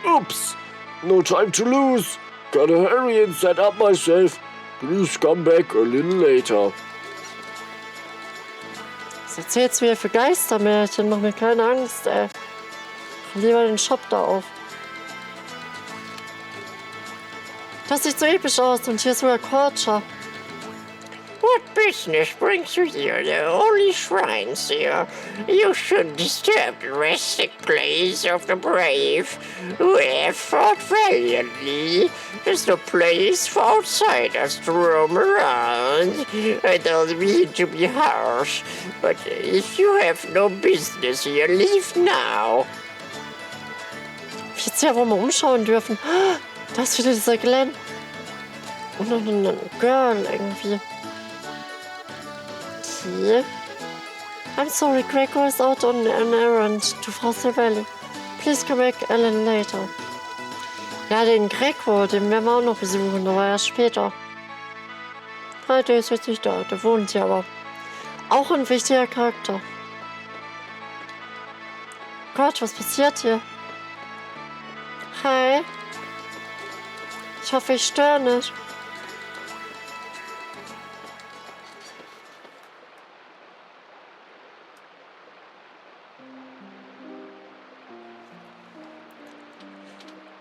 Oops! No time to lose. Gotta hurry and set up myself. Please come back a little later. Was erzählst du hier für Geistermärchen? Mach mir keine Angst, ey. Mach lieber den Shop da auf. Das sieht so episch aus und hier ist sogar Quatscher. What business brings you here? There are only shrines here. You shouldn't disturb the resting place of the brave who have fought valiantly. There's no place for outsiders to roam around. I don't mean to be harsh, but if you have no business here, leave now. jetzt ja wohl mal umschauen dürfen. Da ist wieder dieser Glenn. Und dann ein Girl irgendwie. Okay. I'm sorry, Gregor is out on an errand to Fossil Valley. Please come back a little later. Ja, den Gregor, den werden wir auch noch besuchen, aber erst später. Der ist jetzt nicht da, der wohnt hier aber. Auch ein wichtiger Charakter. Gott, was passiert hier? Hi. Ich hoffe, ich störe nicht.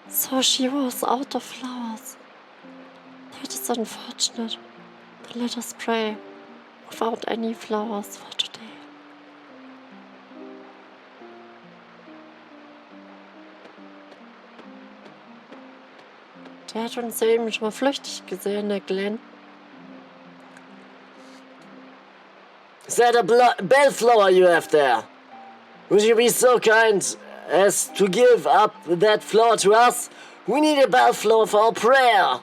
So she was out of flowers. That is unfortunate. But let us pray without any flowers for today. Der hat uns ja eben schon mal flüchtig gesehen, der Glenn. Is that a bellflower you have there? Would you be so kind as to give up that flower to us? We need a bellflower for our prayer.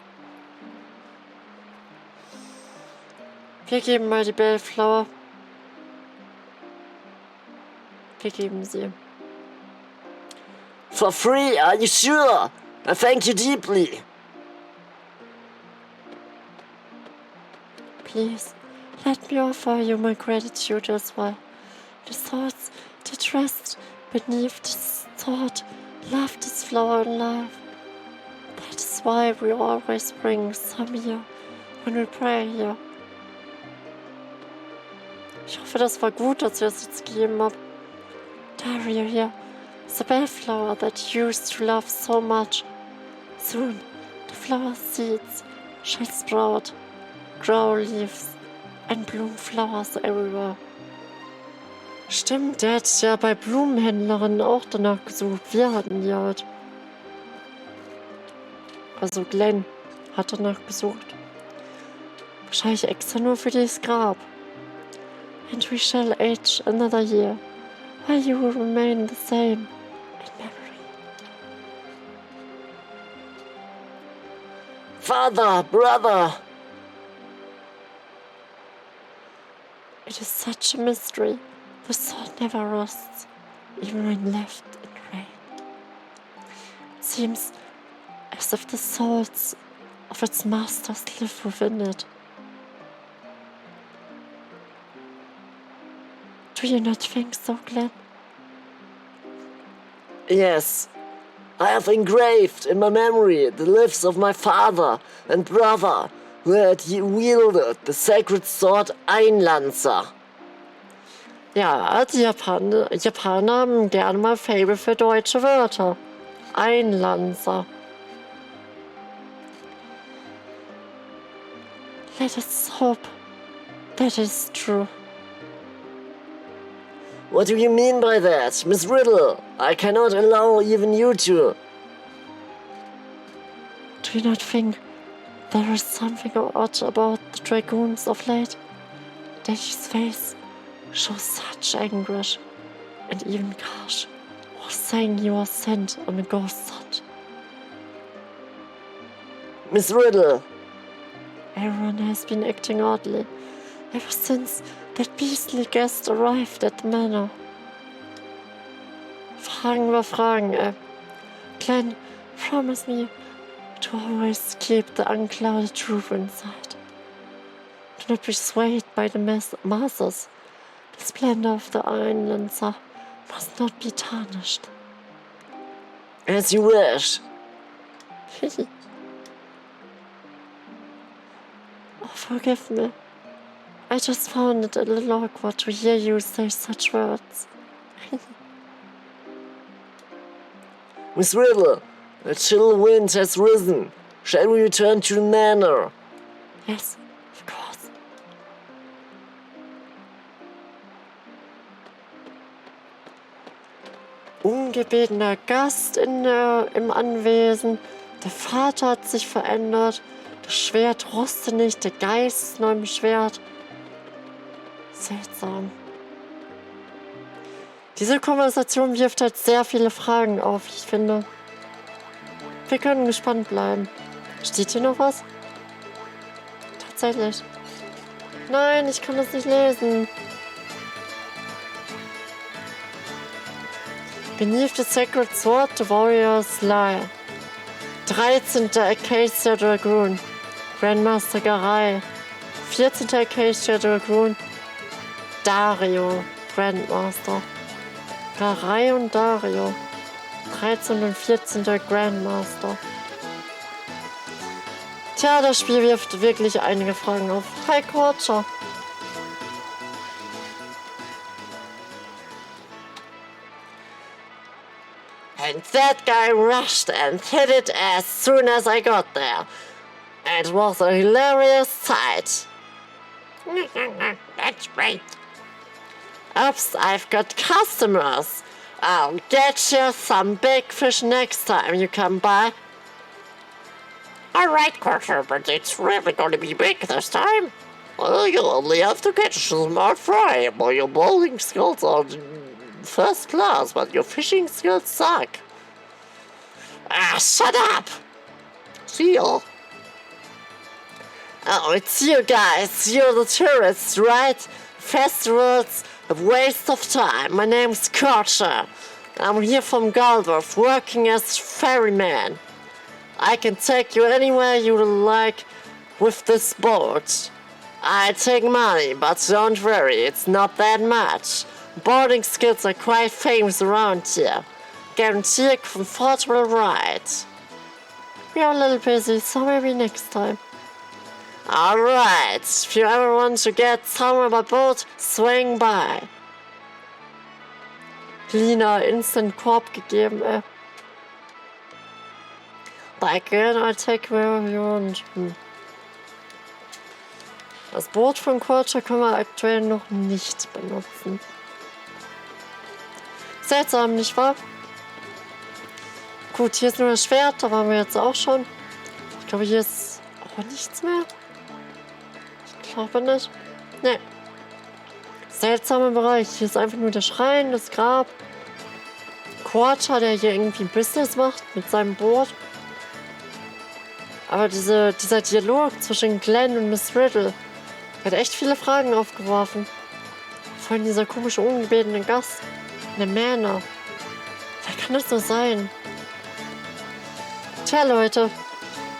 Wir geben mal die Bellflower. Wir geben sie. For free, are you sure? I thank you deeply. Please, let me offer you my gratitude as well. The thoughts that rest beneath this thought love this flower in life. That is why we always bring some here when we pray here. Ich hoffe, das war gut, dass ihr das jetzt gegeben habt. Dario here, the bellflower that you used to love so much. Soon, the flower seeds shall sprout, grow leaves, and bloom flowers everywhere. Stimmt, der hat ja bei Blumenhändlerinnen auch danach gesucht. Wir hatten die halt. Also Glenn hat danach gesucht. Wahrscheinlich extra nur für dieses Grab. And we shall age another year, while you will remain the same in memory. Father, brother. It is such a mystery. The thought never rests, even when left in rain. It seems as if the souls of its masters live within it. Do you not think so, Glenn? Yes, I have engraved in my memory the lives of my father and brother who had wielded the sacred sword Einlanzer. Ja, die Japaner haben gerne mal Faible für deutsche Wörter. Einlanzer. Let us hope that is true. What do you mean by that, Miss Riddle? I cannot allow even you to. Do you not think there is something odd about the dragoons of late? Daddy's face shows such anguish, and even Karsh was saying he was sent on a ghost hunt. Miss Riddle, Everyone has been acting oddly ever since that beastly guest arrived at the manor. Fragen über Fragen, Glenn, promise me to always keep the unclouded truth inside. Do not be swayed by the masses. The splendor of the Einlanzer must not be tarnished. as you wish. Oh, forgive me. I just found it a little awkward to hear you say such words. Miss Riddle, a chill wind has risen. Shall we return to the manor? Yes, of course. Ungebetener Gast im Anwesen. Der Vater hat sich verändert. Das Schwert rostet nicht. Der Geist ist noch im Schwert. Seltsam. Diese Konversation wirft halt sehr viele Fragen auf, ich finde. Wir können gespannt bleiben. Steht hier noch was? Tatsächlich. Nein, ich kann das nicht lesen. Beneath the Sacred Sword, the Warriors lie. 13. Acacia Dragoon. Grandmaster Garai. 14. Acacia Dragoon. Dario. Grandmaster. Garai und Dario. 13. und 14. Grandmaster. Tja, das Spiel wirft wirklich einige Fragen auf. Hi, Korcha. And that guy rushed and hit it as soon as I got there. It was a hilarious sight. That's great. Oops, I've got customers. I'll get you some big fish next time you come by. All right, Carter, but it's really going to be big this time. Well, you only have to catch a smart fry, but your bowling skills are first class, but your fishing skills suck. Ah, shut up. See ya. Oh, it's you guys. You're the tourists, right? Festival's a waste of time. My name's Korcha. I'm here from Galworth, working as ferryman. I can take you anywhere you like with this boat. I take money, but don't worry, it's not that much. Boarding skills are quite famous around here. Guarantee a comfortable ride. We are a little busy, so maybe next time. Alright, if you ever want to get somewhere by boat, swing by. Lina instant Korb gegeben, ey. Back in, I'll take wherever you want. Das Boot von Korcha können wir aktuell noch nicht benutzen. Seltsam, nicht wahr? Gut, hier ist nur das Schwert, da waren wir jetzt auch schon. Ich glaube, hier ist auch nichts mehr. Ich glaube nicht. Ne. Seltsamer Bereich. Hier ist einfach nur der Schrein, das Grab. Korcha, der hier irgendwie Business macht mit seinem Boot. Aber dieser Dialog zwischen Glenn und Miss Riddle hat echt viele Fragen aufgeworfen. Vor allem dieser komische, ungebetene Gast. Der Männer. Wer kann das nur sein? Tja, Leute.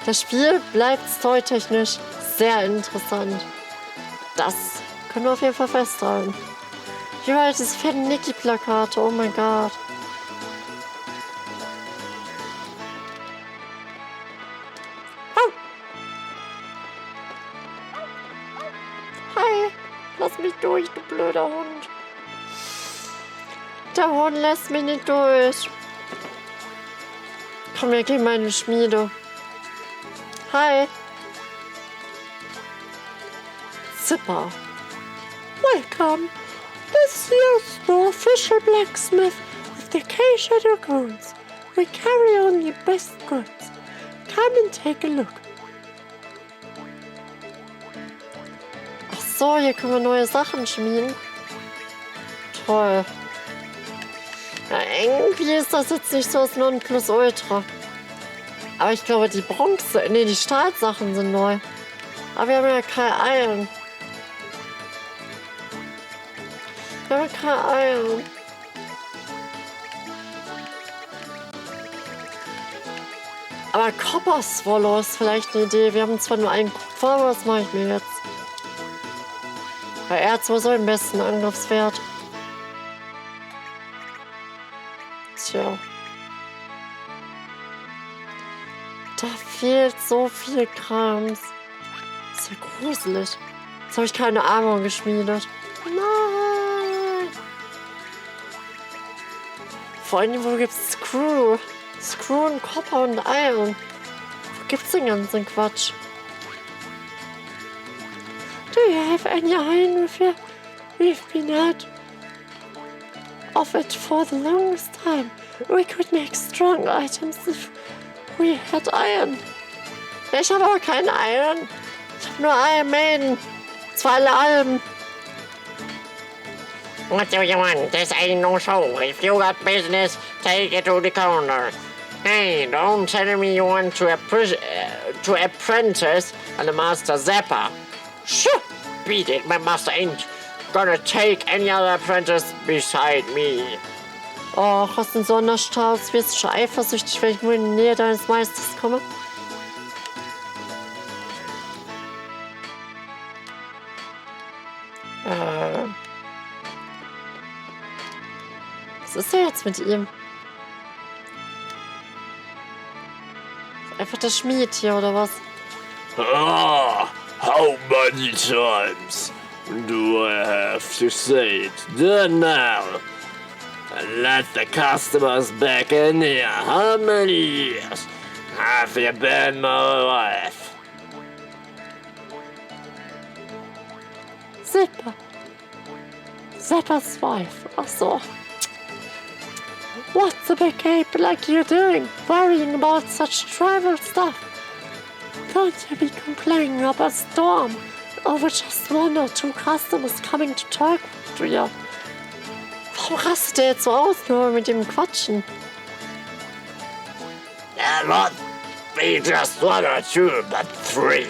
Das Spiel bleibt storytechnisch sehr interessant. Das können wir auf jeden Fall festhalten. Hier war dieses fetten Nicky-Plakate. Oh mein Gott. Hi. Lass mich durch, du blöder Hund. Der Hund lässt mich nicht durch. Komm, wir gehen mal in die Schmiede. Hi. Zipper. Welcome. This is the official blacksmith of the Acacia Dragoons. We carry only best goods. Come and take a look. Ach so, hier können wir neue Sachen schmieden. Toll. Ja, irgendwie ist das jetzt nicht so das Nonplusultra. Aber ich glaube, die die Stahlsachen sind neu. Aber wir haben ja kein Iron. Wir haben ja kein Iron. Aber Copper Swallow ist vielleicht eine Idee. Wir haben zwar nur einen Kupfer, aber was mache ich mir jetzt? Weil er hat sowieso den besten Angriffswert. Tja. Da fehlt so viel Krams. Das ist ja gruselig. Jetzt habe ich keine Armor geschmiedet. Nein! Vor allem, wo gibt's Screw? Screw und Copper und Iron. Wo gibt's den ganzen Quatsch? Do you have any iron with you? We've been out of it for the longest time. We could make strong items if we had iron. Ich habe aber kein Iron. Ich habe nur Iron Maiden. 2 Alben. What do you want? This ain't no show. If you got business, take it to the corner. Hey, don't tell me you want to apprentice and the Master Zapper. Shoo! Beat it, my master ain't gonna take any other apprentice beside me. Oh, hast du einen Sonderstrauß? Wirst du schon eifersüchtig, wenn ich nur in die Nähe deines Meisters komme? Was ist denn jetzt mit ihm? Ist einfach der Schmied hier, oder was? Ah, how many times do I have to say it? Done now. Let the customers back in here. How many years have you been my wife? Zipper. Zipper's wife. Ach so. What's a big ape like you doing, worrying about such trivial stuff? Don't you be complaining about a storm over just one or two customers coming to talk to you. Warum rastet der jetzt so aus, nur mit dem Quatschen? And not be just one or two, but three.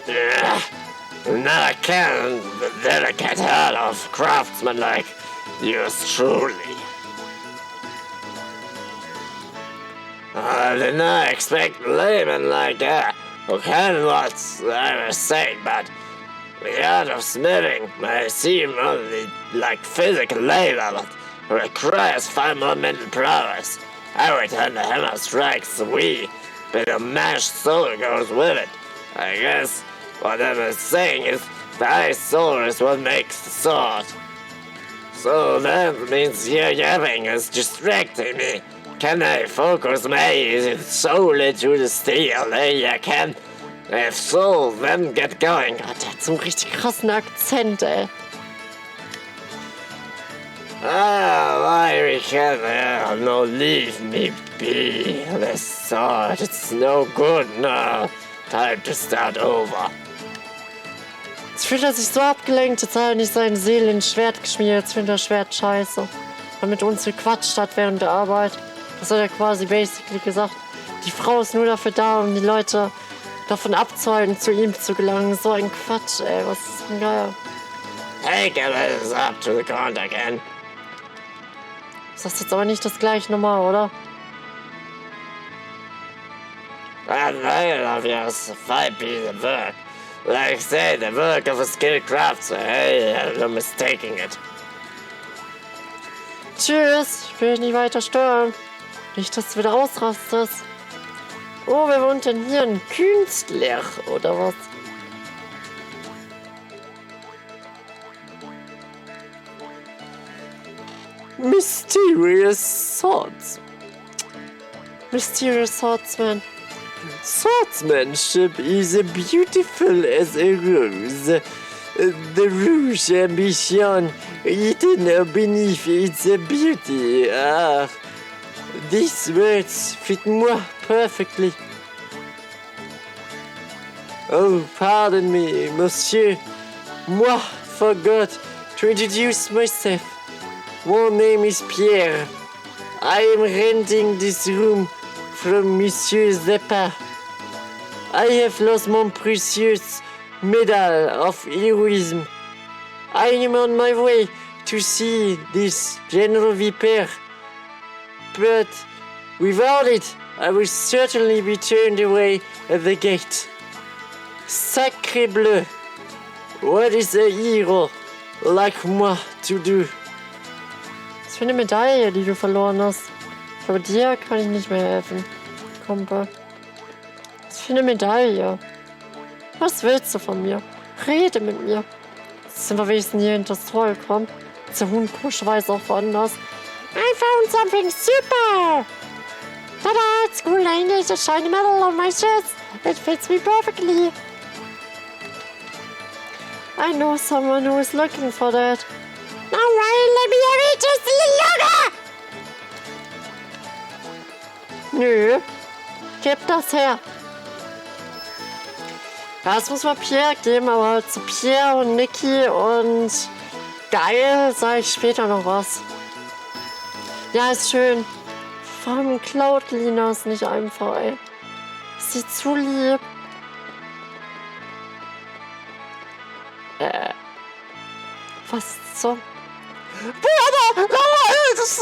Now I can then I get out of craftsmen like yours truly. I did not expect laymen like that who can what I was saying, but the art of smithing may seem only like physical labor, but requires far more mental prowess. Every time the hammer strikes the wheel, but the mashed soul goes with it. I guess what I'm saying is the high soul is what makes the sword. So that means your yapping is distracting me. Can I focus my soul into the steel? I can. If so, then get going. Gott, der hat so einen richtig krassen Akzent, ey. Why can no leave me be? The sword, it's no good now. Time to start over. Jetzt fühlt er sich so abgelenkt, jetzt hat er nicht seine Seele in Schwert geschmiert, jetzt findet er Schwert scheiße. Und mit uns gequatscht hat während der Arbeit. Das hat er quasi basically gesagt. Die Frau ist nur dafür da, um die Leute davon abzuhalten, zu ihm zu gelangen. So ein Quatsch, ey, was ist denn geil? Hey, get this up to the ground again. Das ist jetzt aber nicht das gleiche nochmal, oder? I'm tired of your 5-piece of work. Like I said, the work of a skilled craftsman. Hey, no mistaking it. Tschüss, ich will dich nicht weiter stören. Nicht, dass du wieder ausrastest. Oh, wer wohnt denn hier? Ein Künstler, oder was? Mysterious swords. Mysterious Swordsman. Swordsmanship is as beautiful as a rose. The rouge ambition hidden beneath its beauty. Ah, these words fit moi perfectly. Oh, pardon me, monsieur. Moi forgot to introduce myself. My name is Pierre. I am renting this room from Monsieur Zappa. I have lost my precious medal of heroism. I am on my way to see this General Viper, but without it, I will certainly be turned away at the gate. Sacre bleu! What is a hero like moi to do? Was für eine Medaille, die du verloren hast. Aber dir kann ich nicht mehr helfen, Kumpel. Was für eine Medaille. Was willst du von mir? Rede mit mir. Jetzt sind wir wenigstens hier hinter das Tor gekommen. Der Hundkusch weiß auch woanders. I found something super! Ta-da! It's cool, ain't it? A shiny medal on my shirt. It fits me perfectly. I know someone who is looking for that. Alright, let me have it just a little longer! Nö. Gib das her. Ja, das muss man Pierre geben, aber zu Pierre und Niki und geil sage ich später noch was. Ja, ist schön. Warum klaut Lina es nicht einfach, ey? Ist sie zu lieb? Was so? Brother, no, it's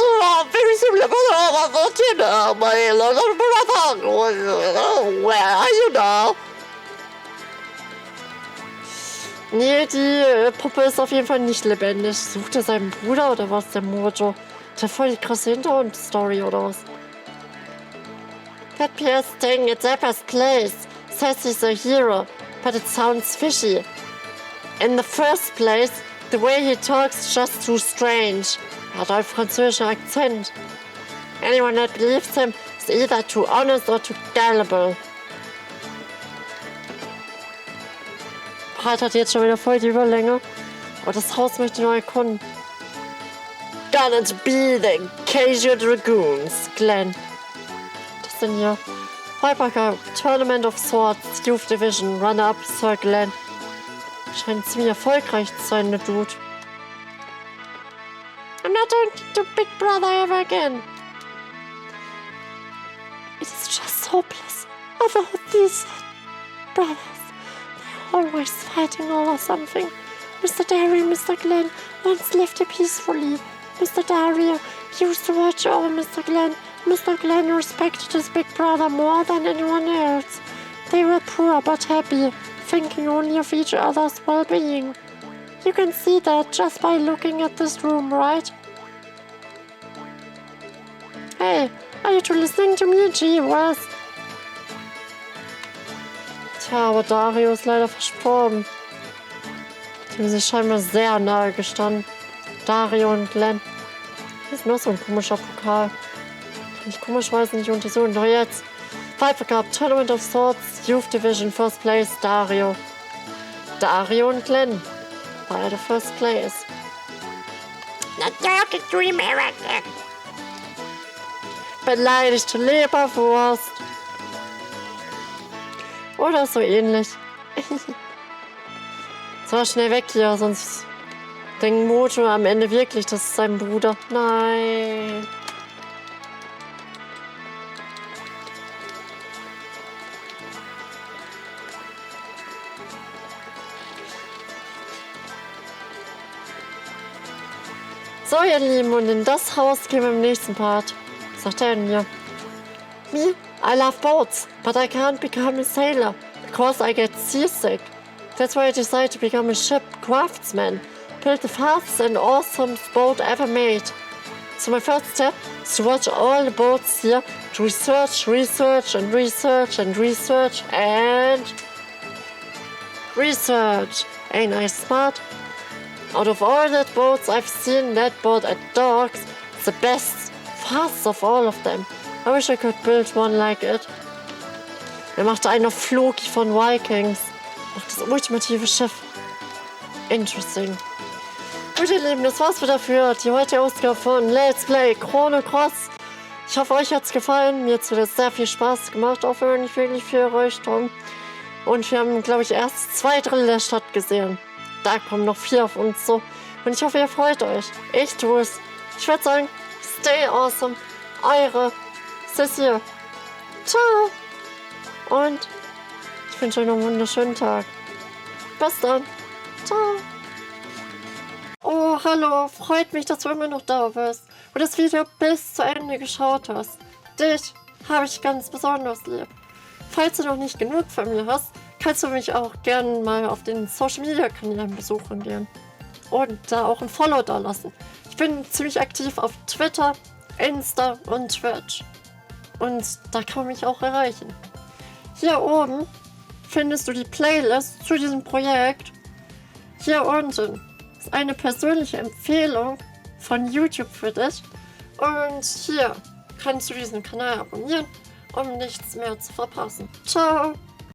very similar, but my little brother. Where are you now? Nee, die Puppe ist auf jeden Fall nicht lebendig. Sucht er seinen Bruder oder was, der Mojo? Der hat voll die krasse Hintergrundstory oder was? That PS thing at Zappa's place says he's a hero, but it sounds fishy. In the first place, the way he talks is just too strange. Er hat einen französischen Akzent. Anyone that believes him is either too honest or too gullible. Brat hat jetzt schon wieder voll die Überlänge. Aber das Haus möchte ich noch erkunden. Gonna be the Acacia Dragoons, Glenn. Was ist denn hier? Hypercar, Tournament of Swords, Youth Division, Runner-Up, Sir Glenn. Scheint ziemlich erfolgreich zu sein, der Dude. I'm not turning to Big Brother ever again. It is just hopeless. Although these brothers, they're always fighting over something. Mr. Dario and Mr. Glenn once lived peacefully. Mr. Dario used to watch over Mr. Glenn. Mr. Glenn respected his big brother more than anyone else. They were poor but happy, thinking only of each other's well-being. You can see that just by looking at this room, right? Hey, are you two listening to me? Gee, was? Tja, aber Dario ist leider verstorben. Die haben sich scheinbar sehr nahe gestanden. Dario und Glenn. Das ist nur so ein komischer Pokal. Nicht komisch, weiß nicht untersuchen. Doch jetzt. Viper Cup, Tournament of Swords, Youth Division, First Place, Dario. Dario und Glenn. Beide First Place. Not talking to America. Beleidigte Leberwurst. Oder so ähnlich. So, schnell weg hier, sonst denkt Mojo am Ende wirklich, das ist sein Bruder. Nein. So, ihr Lieben, und in das Haus gehen wir im nächsten Part. Was sagt er denn hier? Me, I love boats, but I can't become a sailor because I get seasick. That's why I decided to become a ship craftsman. Build the fastest and awesomest boat ever made. So my first step is to watch all the boats here, to research and research. Ain't I smart? Out of all the boats I've seen, that boat at Docks is the best, fastest of all of them. I wish I could build one like it. Er machte einen auf Floki von Vikings. Macht das ultimative Schiff. Interesting. Gut, ihr Lieben, das war's wieder für die heutige Ausgabe von Let's Play Chrono Cross. Ich hoffe, euch hat's gefallen. Mir hat's wieder sehr viel Spaß gemacht, auch wenn nicht wirklich viel Leuchtturm. Und wir haben, glaube ich, erst 2/3 der Stadt gesehen. Da kommen noch 4 auf uns so. Und ich hoffe, ihr freut euch. Ich tue es. Ich würde sagen, stay awesome. Eure Sissy. Ciao. Und ich wünsche euch noch einen wunderschönen Tag. Bis dann. Ciao. Oh, hallo. Freut mich, dass du immer noch da bist und das Video bis zu Ende geschaut hast. Dich habe ich ganz besonders lieb. Falls du noch nicht genug von mir hast, kannst du mich auch gerne mal auf den Social Media Kanälen besuchen gehen. Und da auch ein Follow da lassen. Ich bin ziemlich aktiv auf Twitter, Insta und Twitch. Und da kann man mich auch erreichen. Hier oben findest du die Playlist zu diesem Projekt. Hier unten ist eine persönliche Empfehlung von YouTube für dich. Und hier kannst du diesen Kanal abonnieren, um nichts mehr zu verpassen. Ciao!